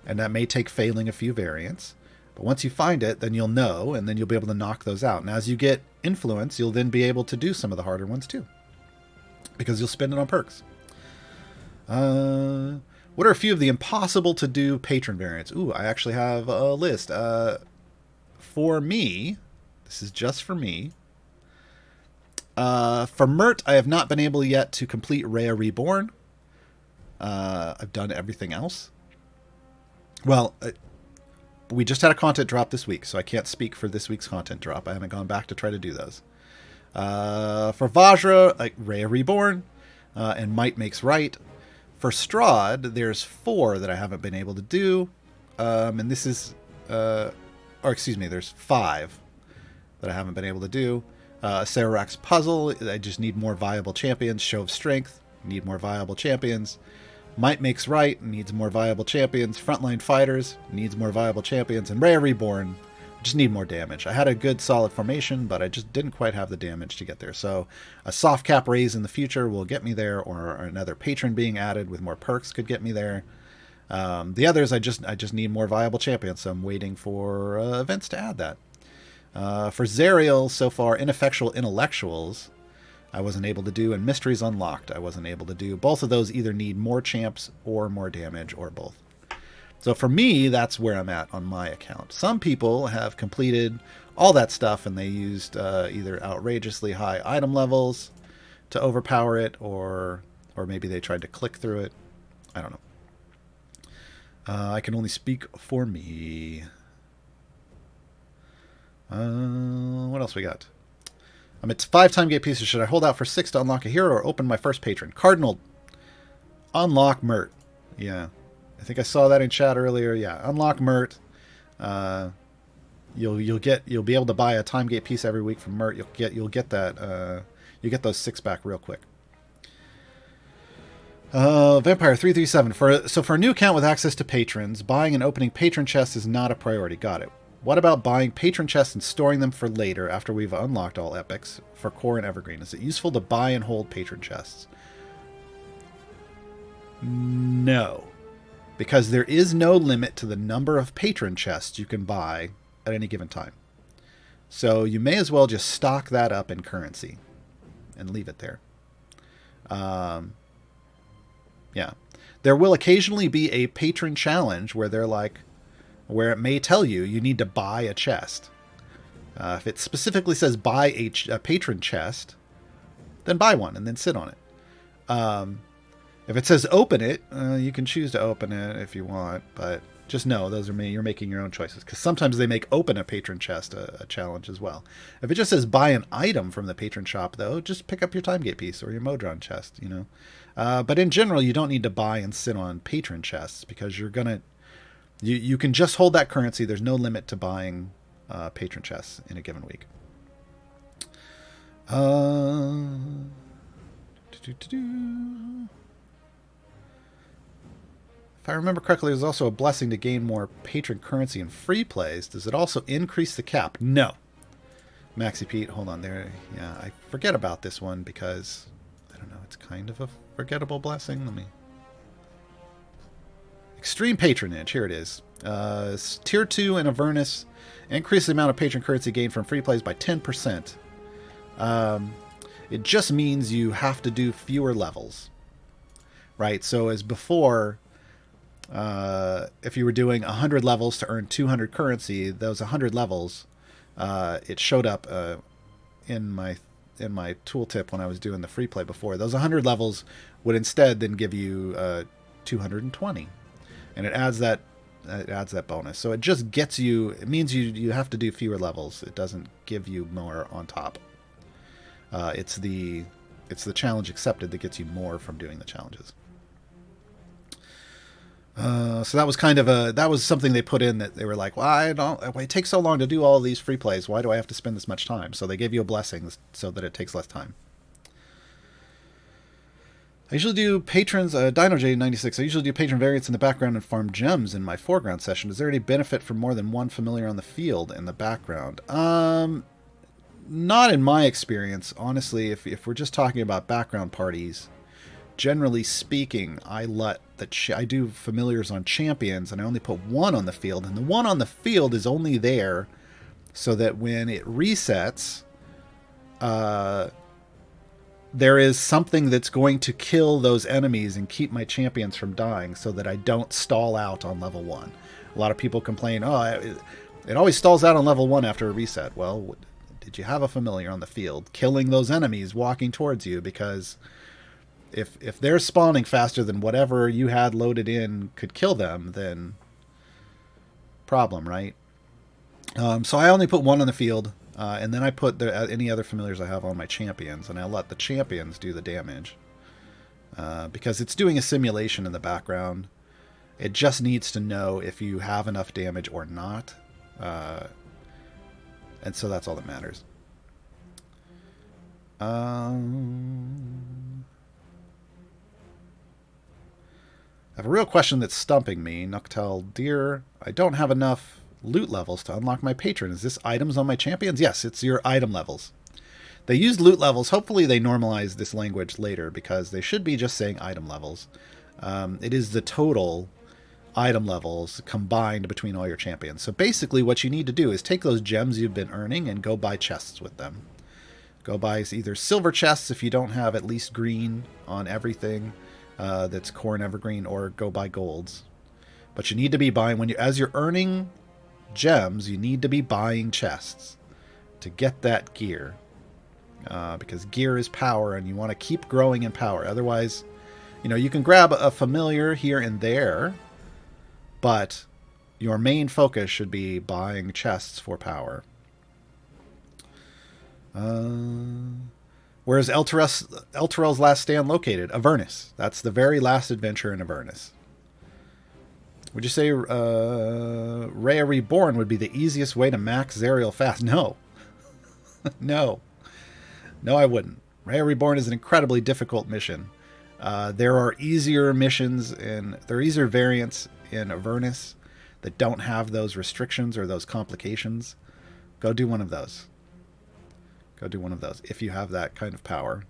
Speaker 2: and that may take failing a few variants. But once you find it, then you'll know, and then you'll be able to knock those out. And as you get influence, you'll then be able to do some of the harder ones too, because you'll spend it on perks. What are a few of the impossible to do patron variants? Ooh, I actually have a list. For me, this is just for me. For Mert, I have not been able yet to complete Rhea Reborn. I've done everything else. Well, we just had a content drop this week, so I can't speak for this week's content drop. I haven't gone back to try to do those. For Vajra, Rhea Reborn, and Might Makes Right. For Strahd, there's 4 that I haven't been able to do. And this is... there's 5 that I haven't been able to do. Sararak's Puzzle, I just need more viable champions. Show of Strength, need more viable champions. Might Makes Right, needs more viable champions. Frontline Fighters, needs more viable champions. And Rhea Reborn, just need more damage. I had a good solid formation, but I just didn't quite have the damage to get there. So a soft cap raise in the future will get me there, or another patron being added with more perks could get me there. The others, I just need more viable champions, so I'm waiting for events to add that. For Zariel, so far, Ineffectual Intellectuals, I wasn't able to do, and Mysteries Unlocked, I wasn't able to do. Both of those either need more champs or more damage, or both. So for me, that's where I'm at on my account. Some people have completed all that stuff, and they used either outrageously high item levels to overpower it, or maybe they tried to click through it. I don't know. I can only speak for me. What else we got? I'm at 5 time gate pieces. Should I hold out for 6 to unlock a hero or open my first patron? Cardinal, unlock Mert. Yeah, I think I saw that in chat earlier. Yeah, unlock Mert. You'll be able to buy a time gate piece every week from Mert. You'll get that. You get those 6 back real quick. Vampire 337. For a new account with access to patrons, buying and opening patron chests is not a priority. Got it. What about buying patron chests and storing them for later after we've unlocked all epics for core and evergreen? Is it useful to buy and hold patron chests? No, because there is no limit to the number of patron chests you can buy at any given time. So you may as well just stock that up in currency and leave it there. Yeah. There will occasionally be a patron challenge where where it may tell you need to buy a chest. If it specifically says buy a patron chest, then buy one and then sit on it. If it says open it, you can choose to open it if you want, but just know you're making your own choices, because sometimes they make open a patron chest a challenge as well. If it just says buy an item from the patron shop, though, just pick up your time gate piece or your Modron chest, But in general, you don't need to buy and sit on patron chests, because you can just hold that currency. There's no limit to buying patron chests in a given week. If I remember correctly, there's also a blessing to gain more patron currency in free plays. Does it also increase the cap? No. Maxi Pete, hold on there. Yeah, I forget about this one because, I don't know, it's kind of a forgettable blessing. Let me... Extreme Patronage, here it is. Tier 2 in Avernus, increase the amount of patron currency gained from free plays by 10%. It just means you have to do fewer levels. Right, so as before... if you were doing 100 levels to earn 200 currency, those 100 levels, it showed up in my tooltip when I was doing the free play before. Those 100 levels would instead then give you 220. and it adds that bonus. So it just gets you. It means you have to do fewer levels. It doesn't give you more on top. It's the challenge accepted that gets you more from doing the challenges. So that was that was something they put in that they were like, well, it takes so long to do all of these free plays. Why do I have to spend this much time? So they gave you a blessing so that it takes less time. I usually do patrons, DinoJ96, I usually do patron variants in the background and farm gems in my foreground session. Is there any benefit for more than one familiar on the field in the background? Not in my experience. Honestly, if we're just talking about background parties, generally speaking, I do familiars on champions, and I only put one on the field, and the one on the field is only there so that when it resets, there is something that's going to kill those enemies and keep my champions from dying so that I don't stall out on level 1. A lot of people complain, it always stalls out on level 1 after a reset. Well, did you have a familiar on the field killing those enemies walking towards you? Because if they're spawning faster than whatever you had loaded in could kill them, then problem, right? So I only put one on the field. And then I put any other familiars I have on my champions, and I let the champions do the damage. Because it's doing a simulation in the background. It just needs to know if you have enough damage or not. And so that's all that matters. I have a real question that's stumping me. Noctel, dear, I don't have enough loot levels to unlock my patron. Is this items on my champions? Yes, it's your item levels. They used loot levels. Hopefully they normalize this language later, because they should be just saying item levels. It is the total item levels combined between all your champions. So basically what you need to do is take those gems you've been earning and go buy chests with them. Go buy either silver chests if you don't have at least green on everything that's core and evergreen, or go buy golds. But you need to be buying, as you're earning gems, you need to be buying chests to get that gear, because gear is power, and you want to keep growing in power. Otherwise, you can grab a familiar here and there, but your main focus should be buying chests for power. Where is Elturel's last stand located? Avernus. That's the very last adventure in Avernus. Would you say Rhea Reborn would be the easiest way to max Zerial fast? No. No, I wouldn't. Rhea Reborn is an incredibly difficult mission. There are easier missions, and there are easier variants in Avernus that don't have those restrictions or those complications. Go do one of those. Go do one of those if you have that kind of power.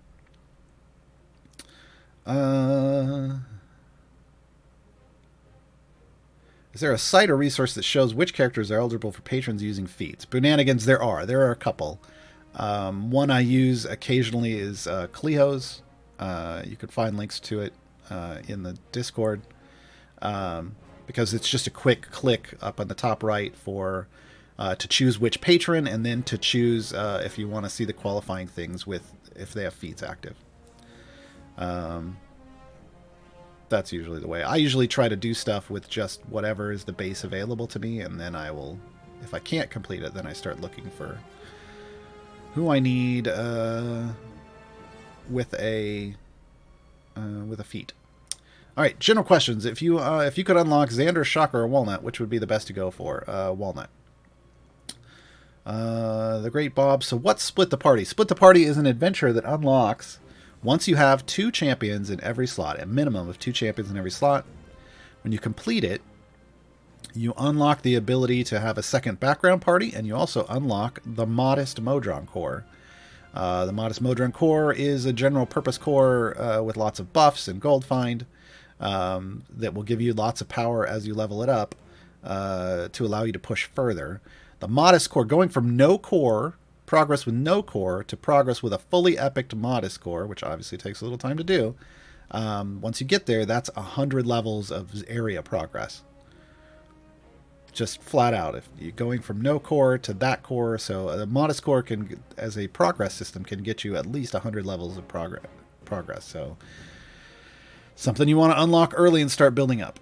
Speaker 2: Is there a site or resource that shows which characters are eligible for patrons using feats? Boonanigans, there are. There are a couple. One I use occasionally is Cleo's. You can find links to it in the Discord. Because it's just a quick click up on the top right for to choose which patron, and then to choose if you want to see the qualifying things if they have feats active. That's usually the way. I usually try to do stuff with just whatever is the base available to me, and then I will, if I can't complete it, then I start looking for who I need with a feat. All right, general questions. If you could unlock Xander, Shocker, or Walnut, which would be the best to go for? Walnut. The Great Bob. So what's Split the Party? Split the Party is an adventure that unlocks once you have 2 champions in every slot, a minimum of 2 champions in every slot. When you complete it, you unlock the ability to have a second background party, and you also unlock the Modest Modron Core. The Modest Modron Core is a general purpose core with lots of buffs and gold find that will give you lots of power as you level it up to allow you to push further. The Modest Core, going from no core, progress with no core, to progress with a fully epic Modest Core, which obviously takes a little time to do. Once you get there, that's 100 levels of area progress. Just flat out. If you're going from no core to that core, so a Modest Core can, as a progress system, can get you at least 100 levels of progress. So something you want to unlock early and start building up.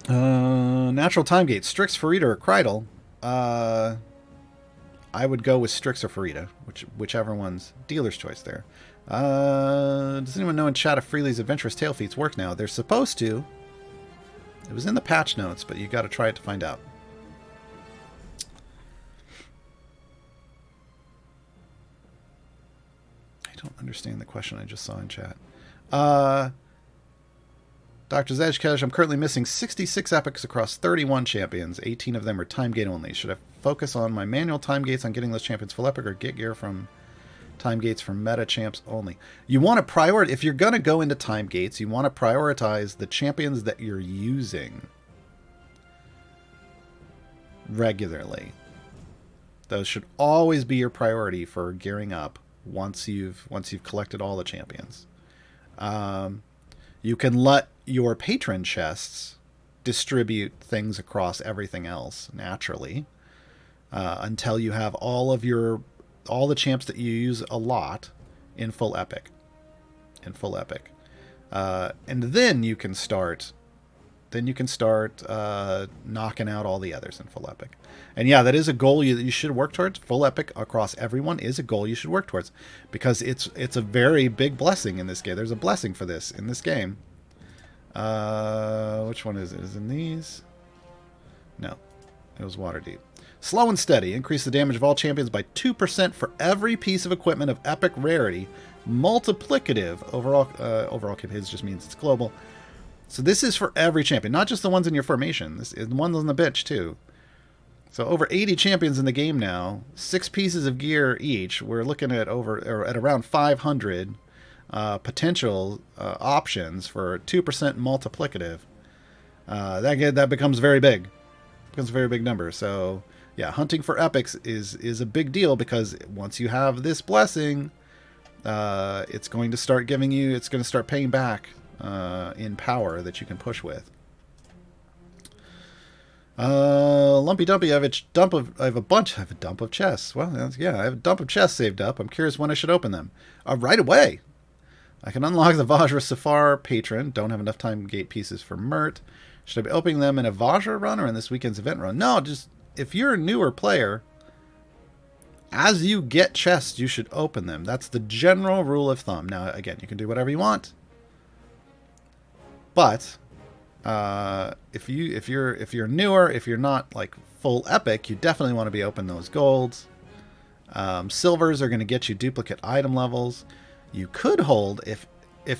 Speaker 2: Natural time gate, Strix, Farida, or Kreidel. I would go with Strix or Farida, whichever one's dealer's choice there. Does anyone know in chat if Freely's Adventurous Tail Feats work now? They're supposed to. It was in the patch notes, but you got to try it to find out. I don't understand the question I just saw in chat. Dr. Zedgekesh, I'm currently missing 66 epics across 31 champions. 18 of them are time gate only. Should I focus on my manual time gates on getting those champions full epic, or get gear from time gates for meta champs only? You want to prioritize, if you're going to go into time gates, you want to prioritize the champions that you're using regularly. Those should always be your priority for gearing up once you've collected all the champions. You can let your patron chests distribute things across everything else naturally until you have all the champs that you use a lot in full epic. And then you can start knocking out all the others in full epic. And yeah, that is a goal that you should work towards. Full epic across everyone is a goal you should work towards, because it's a very big blessing in this game. There's a blessing for this in this game. Which one is it? Is it in these? No, it was Waterdeep. Slow and steady. Increase the damage of all champions by 2% for every piece of equipment of epic rarity. Multiplicative. Overall campaigns just means it's global. So this is for every champion, not just the ones in your formation. This is the ones on the bench too. So over 80 champions in the game now, 6 pieces of gear each. We're looking at around 500 potential options for 2% multiplicative. That becomes very big. Becomes a very big number. So yeah, hunting for epics is a big deal, because once you have this blessing, it's going to start paying back in power that you can push with. Lumpy Dumpy, I have a dump of chests. Well, yeah, I have a dump of chests saved up. I'm curious when I should open them. Right away. I can unlock the Vajra Safar Patron. Don't have enough time gate pieces for Mert. Should I be opening them in a Vajra run or in this weekend's event run? No, just if you're a newer player, as you get chests, you should open them. That's the general rule of thumb. Now, again, you can do whatever you want. But if you're newer, if you're not like full epic, you definitely want to be open those golds. Silvers are going to get you duplicate item levels. You could hold if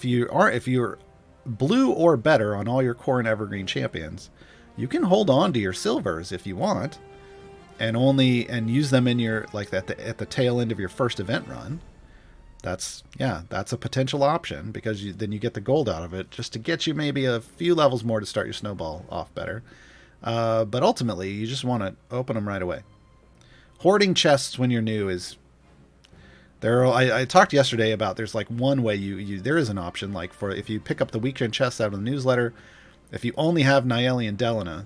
Speaker 2: you're blue or better on all your core and evergreen champions, you can hold on to your silvers if you want, and use them in your at the tail end of your first event run. That's a potential option, because then you get the gold out of it, just to get you maybe a few levels more to start your snowball off better. But ultimately, you just want to open them right away. Hoarding chests when you're new is I talked yesterday about there's like one way there is an option, like for if you pick up the weekend chests out of the newsletter, if you only have Nayeli and Delana,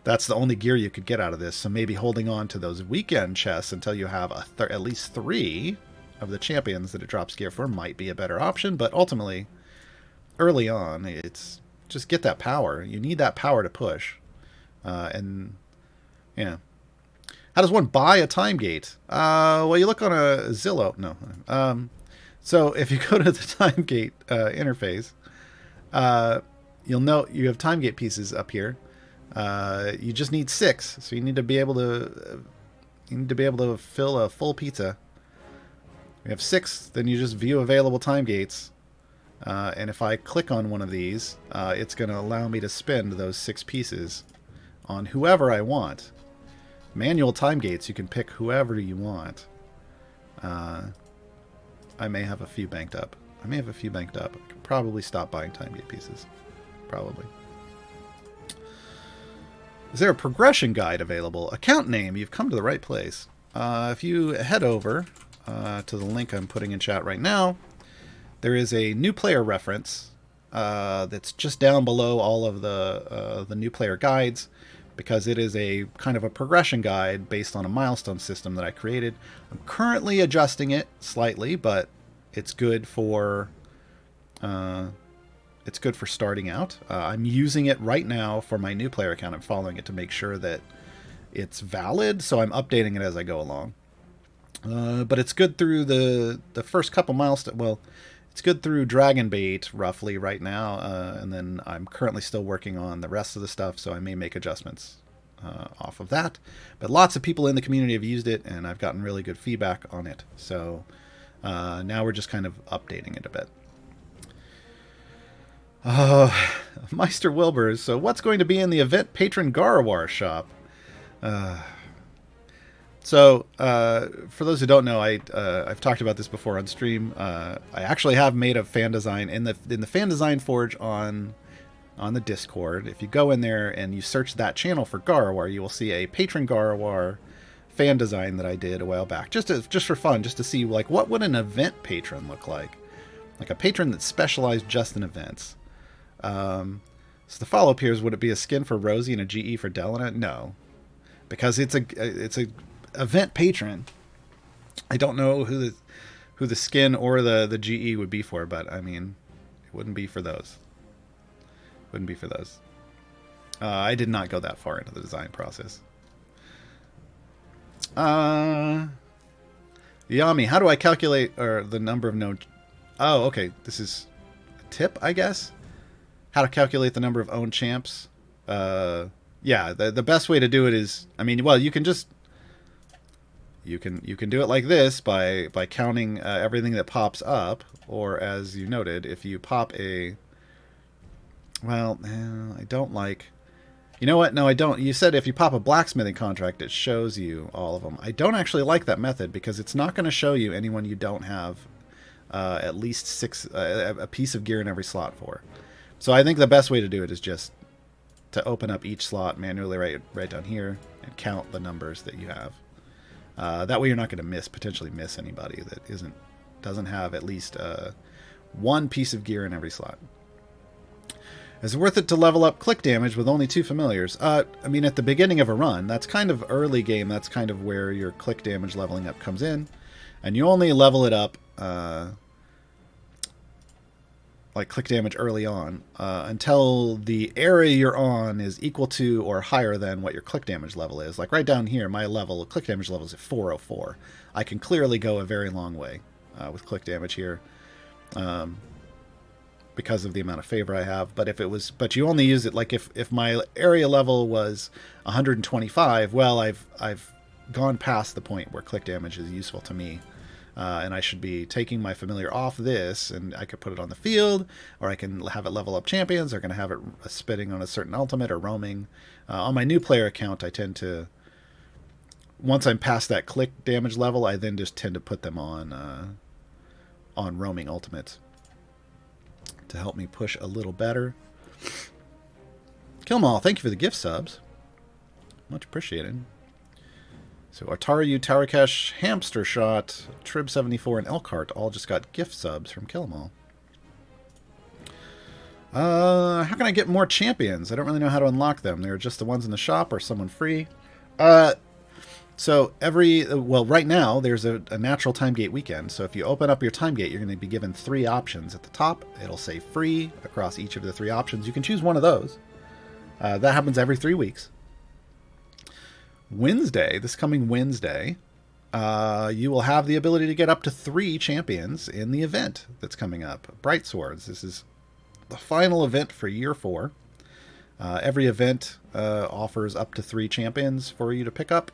Speaker 2: that's the only gear you could get out of this. So maybe holding on to those weekend chests until you have at least 3 of the champions that it drops gear for might be a better option. But ultimately, early on, it's just get that power. You need that power to push. And yeah. How does one buy a time gate? Well, you look on a Zillow. No. So if you go to the time gate interface, you'll note you have time gate pieces up here. You just need 6, so you need to be able to fill a full pizza. We have 6, then you just view available time gates, and if I click on one of these, it's going to allow me to spend those 6 pieces on whoever I want. Manual time gates, you can pick whoever you want. I may have a few banked up. I can probably stop buying time gate pieces. Probably. Is there a progression guide available? Account name, you've come to the right place. If you head over to the link I'm putting in chat right now, there is a new player reference that's just down below all of the new player guides, because it is a kind of a progression guide based on a milestone system that I created. I'm currently adjusting it slightly, but it's good for It's good for starting out. I'm using it right now for my new player account. I'm following it to make sure that it's valid, so I'm updating it as I go along. But it's good through the first couple milestones. Well, it's good through Dragon Bait roughly right now, and then I'm currently still working on the rest of the stuff, so I may make adjustments off of that. But lots of people in the community have used it, and I've gotten really good feedback on it. So now we're just kind of updating it a bit. Meister Wilbers. So what's going to be in the event Patron Gaarawarr shop? So, for those who don't know, I've talked about this before on stream. I actually have made a fan design in the fan design forge on the Discord. If you go in there and you search that channel for Gaarawarr, you will see a Patron Gaarawarr fan design that I did a while back, just for fun, just to see like what would an event patron look like a patron that specialized just in events. So the follow up here is: would it be a skin for Rosie and a GE for Delana? No, because it's a event patron. I don't know who the skin or the GE would be for, but I mean, it wouldn't be for those. I did not go that far into the design process. Yami, how do I calculate the number of known? Oh, okay. This is a tip, I guess. How to calculate the number of owned champs? Yeah, the best way to do it is, I mean, well, you can just you can do it like this by counting everything that pops up, or as you noted, if you pop a, well, I don't like, you know what? No, I don't. You said if you pop a blacksmithing contract, it shows you all of them. I don't actually like that method because it's not going to show you anyone you don't have at least a piece of gear in every slot for. So I think the best way to do it is just to open up each slot manually right down here and count the numbers that you have. That way you're not going to potentially miss anybody that doesn't have at least one piece of gear in every slot. Is it worth it to level up click damage with only 2 familiars? I mean, at the beginning of a run, that's kind of early game. That's kind of where your click damage leveling up comes in. And you only level it up, like click damage early on, until the area you're on is equal to or higher than what your click damage level is. Like right down here, my click damage level is at 404. I can clearly go a very long way with click damage here. Because of the amount of favor I have. But you only use it like if my area level was 125, well, I've gone past the point where click damage is useful to me. And I should be taking my familiar off this, and I could put it on the field, or I can have it level up champions, or I can have it spitting on a certain ultimate or roaming. On my new player account, I tend to, once I'm past that click damage level, I then just tend to put them on roaming ultimates to help me push a little better. Killmall, thank you for the gift subs. Much appreciated. So Ataru, Tarakesh, Hamster Shot, Trib74, and Elkhart all just got gift subs from Killmall. How can I get more champions? I don't really know how to unlock them. They're just the ones in the shop or someone free. So right now there's a natural time gate weekend. So if you open up your time gate, you're going to be given 3 options at the top. It'll say free across each of the 3 options. You can choose one of those. That happens every 3 weeks. This coming Wednesday, you will have the ability to get up to 3 champions in the event that's coming up. Bright Swords. This is the final event for year 4. Every event offers up to 3 champions for you to pick up.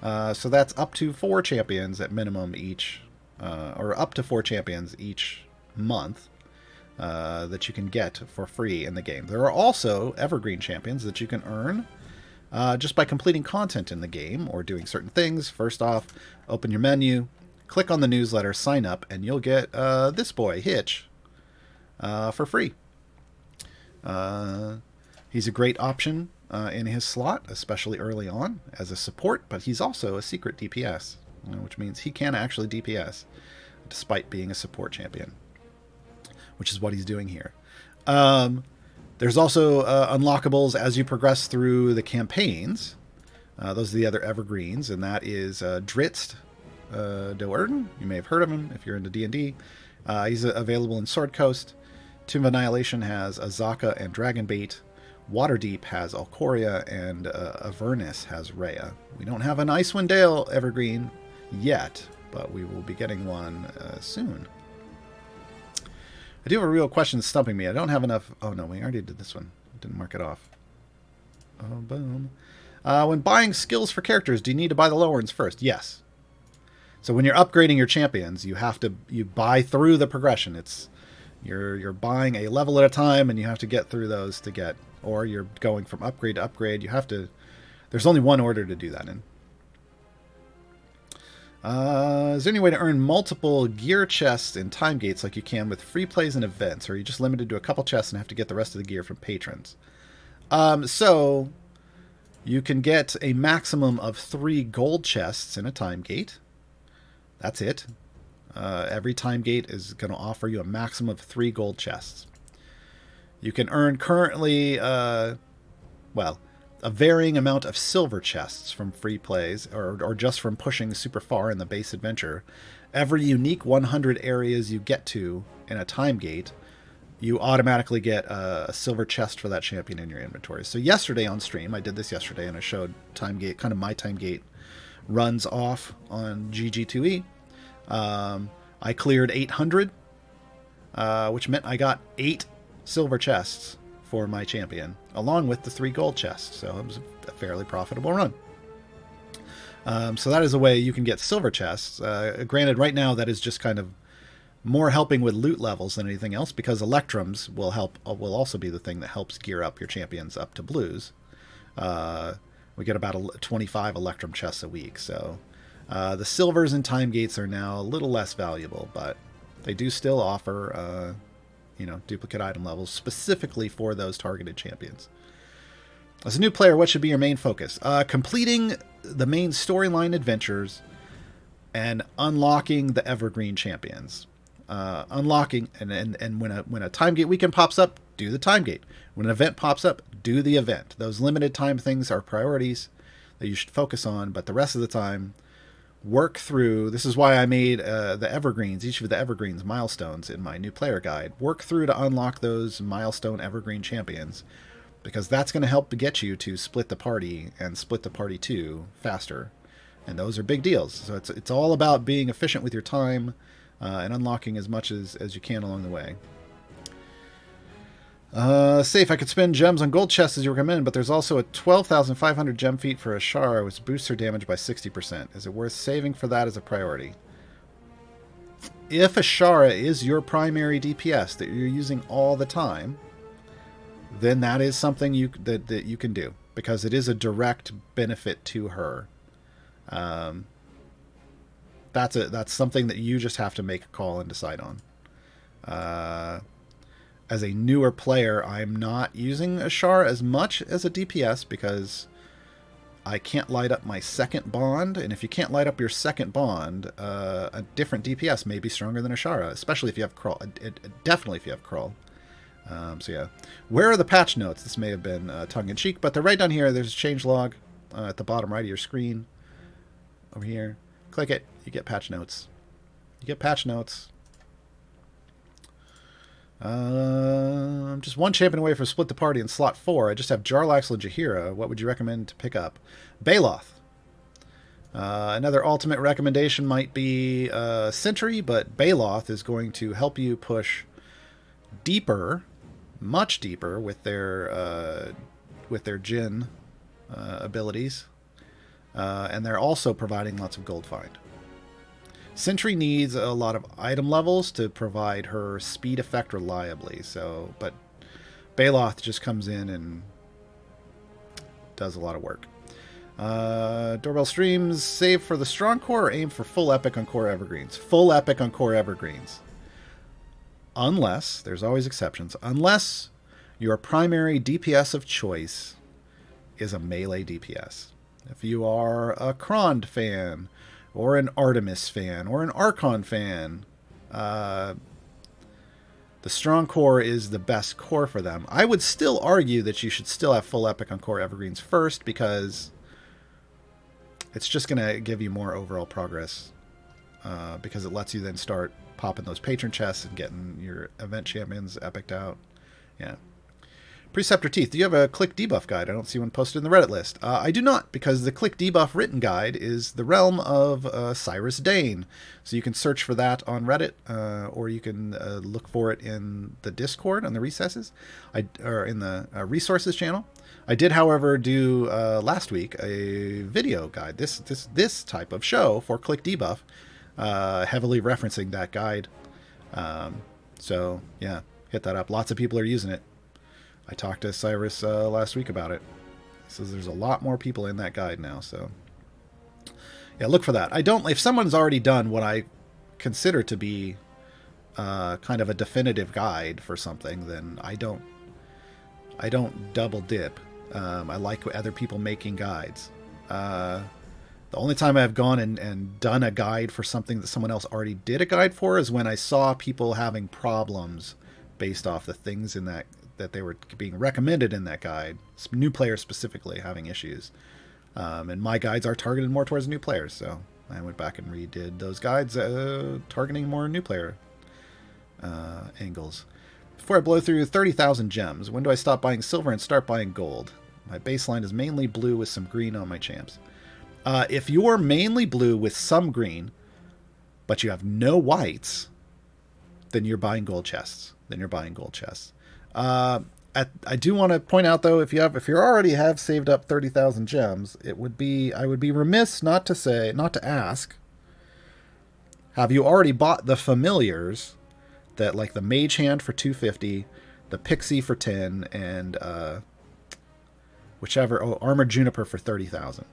Speaker 2: So that's up to 4 champions at minimum each, or up to 4 champions each month that you can get for free in the game. There are also evergreen champions that you can earn just by completing content in the game or doing certain things. First off, open your menu, click on the newsletter, sign up, and you'll get this boy, Hitch, for free. He's a great option in his slot, especially early on, as a support, but he's also a secret DPS, which means he can actually DPS, despite being a support champion, which is what he's doing here. There's also unlockables as you progress through the campaigns. Those are the other evergreens, and that is Dritz Doerden. You may have heard of him if you're into D&D. He's available in Sword Coast. Tomb of Annihilation has Azaka and Dragonbait. Waterdeep has Alcoria, and Avernus has Rhea. We don't have an Icewind Dale Evergreen yet, but we will be getting one soon. I do have a real question stumping me. I don't have enough... Oh, no, we already did this one. Didn't mark it off. Oh, boom. When buying skills for characters, do you need to buy the lower ones first? Yes. So when you're upgrading your champions, you buy through the progression. You're buying a level at a time, and you have to get through those to get... Or you're going from upgrade to upgrade. You have to... There's only one order to do that in. Is there any way to earn multiple gear chests in time gates like you can with free plays and events? Or are you just limited to a couple chests and have to get the rest of the gear from patrons? So you can get a maximum of 3 gold chests in a time gate. That's it. Every time gate is going to offer you a maximum of 3 gold chests. You can earn currently, a varying amount of silver chests from free plays or just from pushing super far in the base adventure. Every unique 100 areas you get to in a time gate, you automatically get a silver chest for that champion in your inventory. So yesterday on stream, I did this yesterday, and I showed time gate, kind of my time gate runs off on GG2E. I cleared 800, which meant I got 8 silver chests for my champion, along with the 3 gold chests. So it was a fairly profitable run. So that is a way you can get silver chests. Granted, right now that is just kind of more helping with loot levels than anything else, because electrums will also be the thing that helps gear up your champions up to blues. We get about 25 electrum chests a week. So the silvers and time gates are now a little less valuable, but they do still offer duplicate item levels specifically for those targeted champions. As a new player, what should be your main focus? Completing the main storyline adventures and unlocking the evergreen champions. Unlocking and when a time gate weekend pops up, do the time gate. When an event pops up, do the event. Those limited time things are priorities that you should focus on, but the rest of the time, work through. This is why I made the evergreens, each of the evergreens milestones in my new player guide. Work through to unlock those milestone evergreen champions, because that's going to help to get you to split the party and split the party 2 faster. And those are big deals. So it's all about being efficient with your time and unlocking as much as you can along the way. Safe, I could spend gems on gold chests as you recommend, but there's also a 12,500 gem feat for Ashara, which boosts her damage by 60%. Is it worth saving for that as a priority? If Ashara is your primary DPS that you're using all the time, then that is something that you can do, because it is a direct benefit to her. That's something that you just have to make a call and decide on. As a newer player, I'm not using Ashara as much as a DPS because I can't light up my second bond, and if you can't light up your second bond, a different DPS may be stronger than Ashara, especially if you have Crawl. Definitely if you have Crawl. So yeah. Where are the patch notes? This may have been tongue-in-cheek, but they're right down here. There's a changelog at the bottom right of your screen. Over here. Click it. You get patch notes. You get patch notes. I'm just one champion away from split the party in slot 4. I just have Jarlaxle and Jaheira. What would you recommend to pick up? Baloth. Another ultimate recommendation might be Sentry, but Baloth is going to help you push deeper, much deeper with their Jinn abilities, and they're also providing lots of gold find. Sentry needs a lot of item levels to provide her speed effect reliably, but Baloth just comes in and does a lot of work. Doorbell streams, save for the strong core or aim for full epic on core evergreens? Full epic on core evergreens. Unless, there's always exceptions, unless your primary DPS of choice is a melee DPS. If you are a Krond fan, or an Artemis fan, or an Archon fan, the strong core is the best core for them. I would still argue that you should still have full epic on core evergreens first, because it's just going to give you more overall progress, because it lets you then start popping those patron chests and getting your event champions epicked out. Yeah. Preceptor Teeth, do you have a click debuff guide? I don't see one posted in the Reddit list. I do not, because the click debuff written guide is the realm of Cyrus Dane. So you can search for that on Reddit, or you can look for it in the Discord on the recesses, or in the resources channel. I did, however, do last week a video guide, this type of show for click debuff, heavily referencing that guide. So yeah, hit that up. Lots of people are using it. I talked to Cyrus last week about it. He says there's a lot more people in that guide now, so yeah, look for that. If someone's already done what I consider to be kind of a definitive guide for something, then I don't double dip. I like other people making guides. The only time I've gone and done a guide for something that someone else already did a guide for is when I saw people having problems based off the things in that they were being recommended in that guide, new players specifically having issues. And my guides are targeted more towards new players, so I went back and redid those guides targeting more new player angles. Before I blow through 30,000 gems, when do I stop buying silver and start buying gold? My baseline is mainly blue with some green on my champs. If you're mainly blue with some green, but you have no whites, then you're buying gold chests. I do want to point out, though, if you already have saved up 30,000 gems, I would be remiss not to ask, have you already bought the familiars that, like, the Mage Hand for 250, the Pixie for 10, and Armored Juniper for 30,000.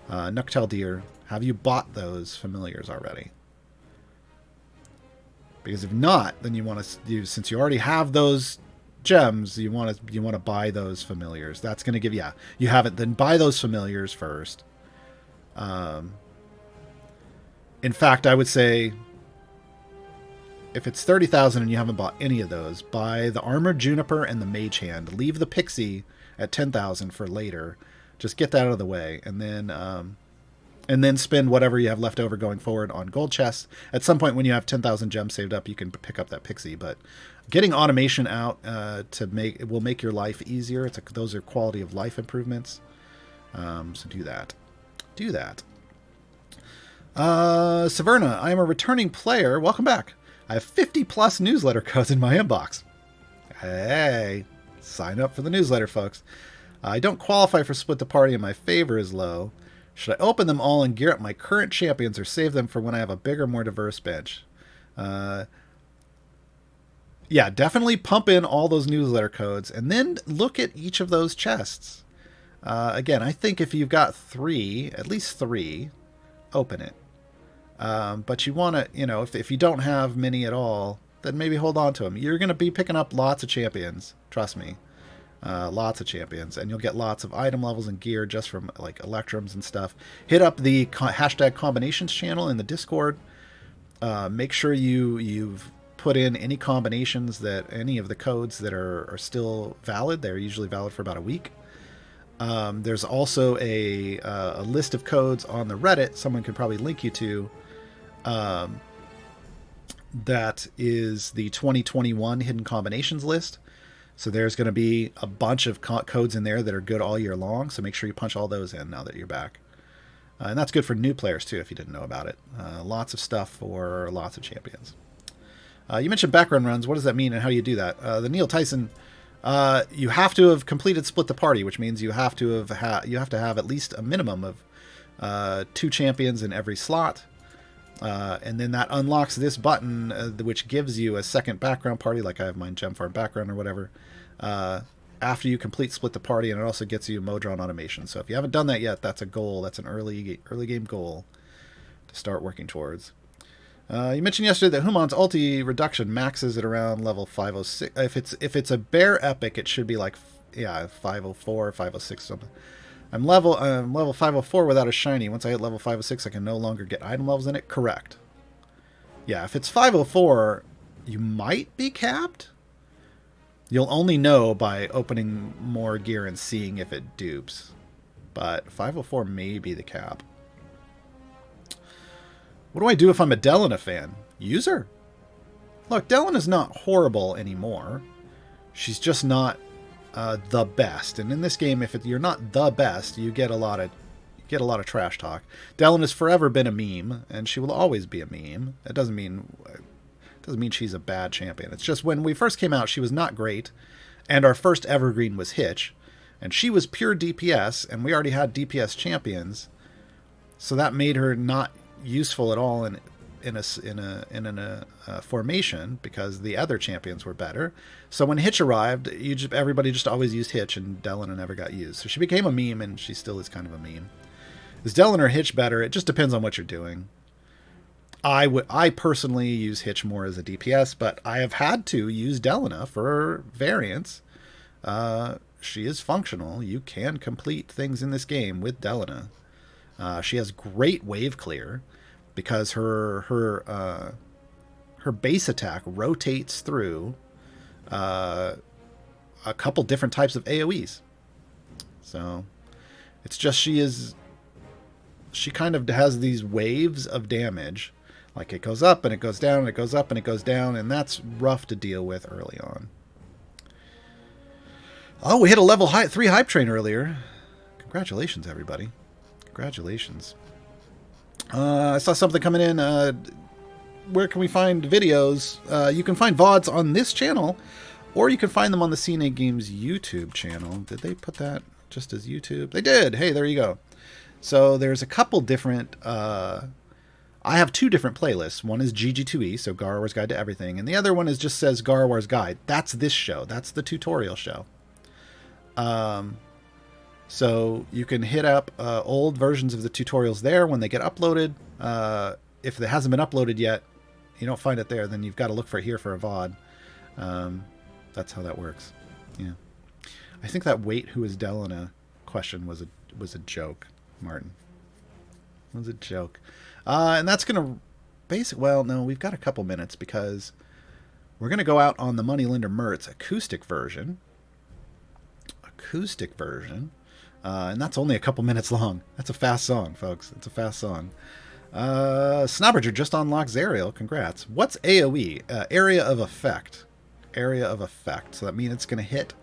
Speaker 2: Noctel Deer, have you bought those familiars already? Because if not, then you want to, since you already have those gems, you want to buy those familiars. That's going to give you haven't, then buy those familiars first. In fact, I would say if it's 30,000 and you haven't bought any of those, buy the Armored Juniper and the Mage Hand. Leave the Pixie at 10,000 for later. Just get that out of the way, and then spend whatever you have left over going forward on gold chests. At some point when you have 10,000 gems saved up, you can pick up that Pixie. But getting automation out it will make your life easier. Those are quality of life improvements. So do that. Severna, I am a returning player. Welcome back. I have 50 plus newsletter codes in my inbox. Hey, sign up for the newsletter, folks. I don't qualify for split the party and my favor is low. Should I open them all and gear up my current champions or save them for when I have a bigger, more diverse bench? Yeah, definitely pump in all those newsletter codes and then look at each of those chests. Again, I think if you've got at least three, open it. But you want to, if you don't have many at all, then maybe hold on to them. You're going to be picking up lots of champions. Trust me. Lots of champions, and you'll get lots of item levels and gear just from like electrums and stuff. Hit up the hashtag combinations channel in the Discord. Make sure you've put in any combinations any of the codes that are still valid. They're usually valid for about a week. There's also a list of codes on the Reddit someone could probably link you to. That is the 2021 hidden combinations list. So there's going to be a bunch of codes in there that are good all year long. So make sure you punch all those in now that you're back. And that's good for new players too, if you didn't know about it. Lots of stuff for lots of champions. You mentioned background runs. What does that mean and how do you do that? The Neil Tyson, you have to have completed split the party, which means you have to have at least a minimum of 2 champions in every slot. And then that unlocks this button, which gives you a second background party, like I have mine Gem Farm background or whatever, after you complete split the party, and it also gets you Modron automation. So if you haven't done that yet, that's a goal. That's an early game goal to start working towards. You mentioned yesterday that Human's ulti reduction maxes at around level 506. If it's a bear epic, it should be like 504, 506 something. I'm level 504 without a shiny. Once I hit level 506, I can no longer get item levels in it. Correct. Yeah, if it's 504, you might be capped. You'll only know by opening more gear and seeing if it dupes. But 504 may be the cap. What do I do if I'm a Delana fan? User. Look, Dellen is not horrible anymore. She's just not the best. And in this game, if you're not the best, you get a lot of trash talk. Dellen has forever been a meme, and she will always be a meme. It doesn't mean she's a bad champion. It's just when we first came out, she was not great, and our first evergreen was Hitch, and she was pure DPS, and we already had DPS champions, so that made her not useful at all in a formation because the other champions were better. So when Hitch arrived, everybody just always used Hitch, and Dellen never got used. So she became a meme, and she still is kind of a meme. Is Dellen or Hitch better? It just depends on what you're doing. I personally use Hitch more as a DPS, but I have had to use Delena for variants. She is functional. You can complete things in this game with Delena. She has great wave clear because her base attack rotates through a couple different types of AoEs. So it's just she kind of has these waves of damage. Like it goes up and it goes down and it goes up and it goes down, and that's rough to deal with early on. Oh, we hit a level 3 hype train earlier. Congratulations, everybody. Congratulations. I saw something coming in. Where can we find videos? You can find VODs on this channel, or you can find them on the CNA Games YouTube channel. Did they put that just as YouTube? They did. Hey, there you go. So there's a couple different... I have 2 different playlists. One is GG2E, so Gaarawarr's Guide to Everything, and the other one just says Gaarawarr's Guide. That's this show. That's the tutorial show. So you can hit up old versions of the tutorials there when they get uploaded. If it hasn't been uploaded yet, you don't find it there, then you've got to look for it here for a VOD. That's how that works. Yeah. I think that wait who is Delena question was a joke, Martin. It was a joke. And that's going to well, no, we've got a couple minutes because we're going to go out on the Moneylender Mertz acoustic version. And that's only a couple minutes long. That's a fast song, folks. It's a fast song. Snobberger just unlocked Zariel. Congrats. What's AoE? Area of effect. Area of effect. So that means it's going to hit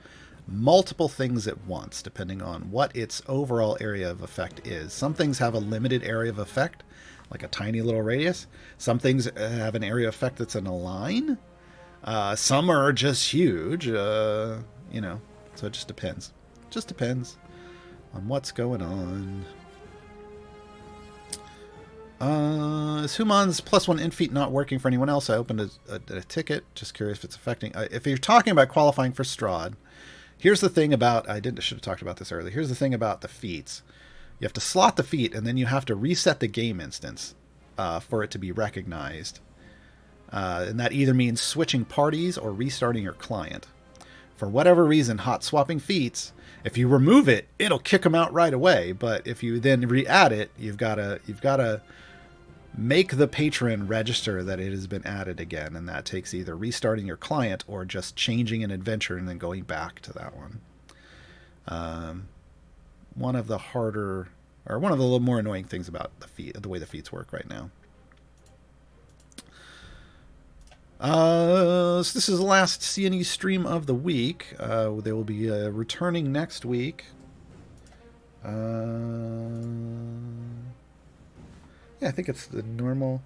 Speaker 2: multiple things at once, depending on what its overall area of effect is. Some things have a limited area of effect, like a tiny little radius. Some things have an area of effect that's in a line. Some are just huge, so it just depends. Just depends on what's going on. Is Human's +1 int feat not working for anyone else? I opened a ticket. Just curious if it's affecting. If you're talking about qualifying for Strahd, here's the thing about... I should have talked about this earlier. Here's the thing about the feats. You have to slot the feat, and then you have to reset the game instance for it to be recognized. And that either means switching parties or restarting your client. For whatever reason, hot swapping feats, if you remove it, it'll kick them out right away. But if you then re-add it, you've got to make the patron register that it has been added again, and that takes either restarting your client or just changing an adventure and then going back to that one. One of the little more annoying things about the way the feats work right now. So this is the last CNE stream of the week. They will be returning next week. Yeah, I think it's the normal.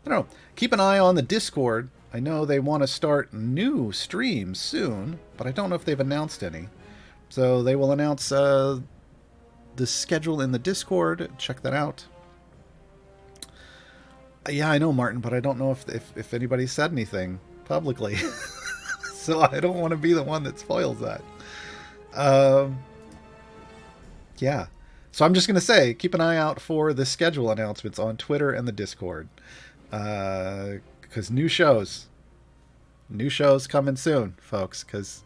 Speaker 2: I don't know. Keep an eye on the Discord. I know they want to start new streams soon, but I don't know if they've announced any. So they will announce the schedule in the Discord. Check that out. Yeah, I know, Martin, but I don't know if anybody said anything publicly. So I don't want to be the one that spoils that. Yeah. So I'm just going to say, keep an eye out for the schedule announcements on Twitter and the Discord. Because new shows coming soon, folks, because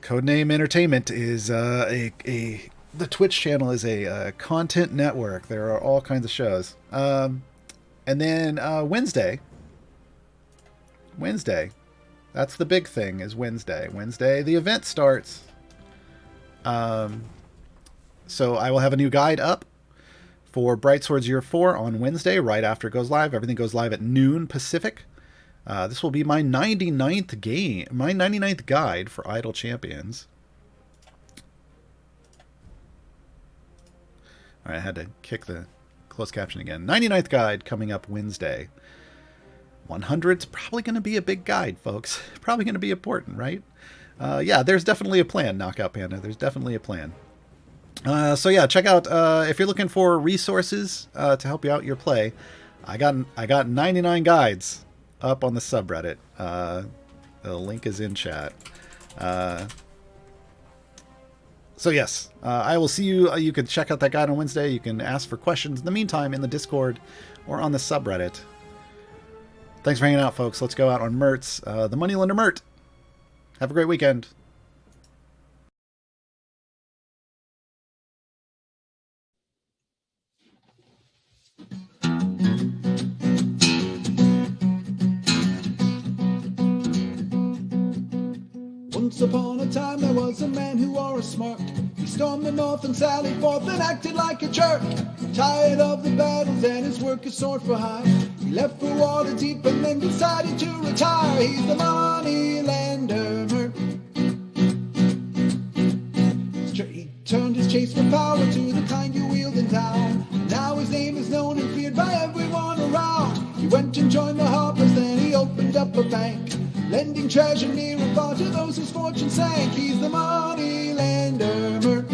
Speaker 2: Codename Entertainment is the Twitch channel is a content network. There are all kinds of shows. And then Wednesday, that's the big thing, is Wednesday. Wednesday, the event starts. So I will have a new guide up for Bright Swords Year 4 on Wednesday, right after it goes live. Everything goes live at noon Pacific. This will be my 99th game, my 99th guide for Idle Champions. All right, I had to kick the closed caption again. 99th guide coming up Wednesday. 100's probably going to be a big guide, folks. Probably going to be important, right? Yeah, there's definitely a plan, Knockout Panda. There's definitely a plan. So yeah, check out if you're looking for resources to help you out your play. I got 99 guides up on the subreddit. The link is in chat. So yes, I will see you. You can check out that guide on Wednesday. You can ask for questions in the meantime in the Discord or on the subreddit. Thanks for hanging out, folks. Let's go out on Mertz, the Moneylender Mert. Have a great weekend.
Speaker 1: Once upon a time there was a man who wore a smirk. He stormed the north and sallied forth and acted like a jerk. Tired of the battles and his work is soared for high. He left for Waterdeep and then decided to retire. He's the Moneylender Mert. He turned his chase for power to the kind you wield in town. Now his name is known and feared by everyone around. He went and joined the harpers, then he opened up a bank, lending treasure near and far to those whose fortune sank. He's the Moneylender Mert.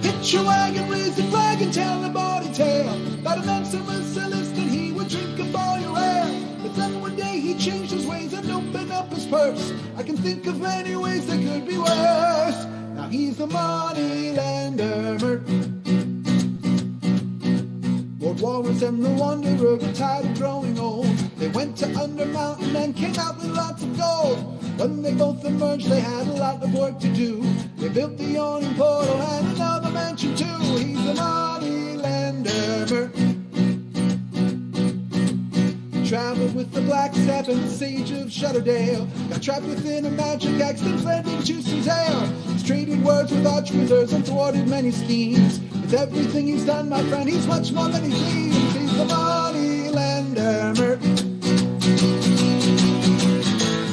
Speaker 1: Hitch your wagon, raise the flag, and tell a bawdy tale about a man so merciless that he would drink up all your ale. But then one day he changed his ways and opened up his purse. I can think of many ways that could be worse. Now he's the Moneylender Mert. Lord Walrus and the Wanderer were tired of growing old. They went to Under Mountain and came out with lots of gold. When they both emerged, they had a lot of work to do. They built the Yawning Portal and another mansion too. He's the Moneylender Mert. Traveled with the Black Step and the Sage of Shutterdale. Got trapped within a magic axe, then fled into some tale. He's traded words with arch wizards and thwarted many schemes. With everything he's done, my friend, he's much more than he seems. He's the Moneylender Mert.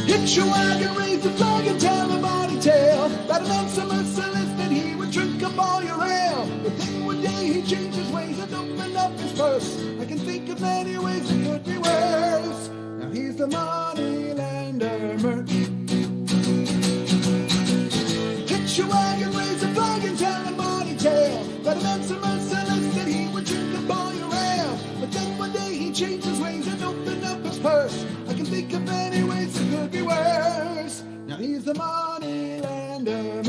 Speaker 1: Hitch your wagon, raise the flag, and tell a bawdy tale about a man so merciless that he would drink up all your ale. But then one day he changed his ways and opened up his purse. I can think of many ways that could be worse. Now he's the Moneylender Mert. Hitch your wagon, raise the flag, and tell a bawdy tale about a man so merciless that he would drink up all your ale. But then one day he changed his ways and opened up his purse. I can think of many ways that could be worse. Now he's the Moneylender Mert.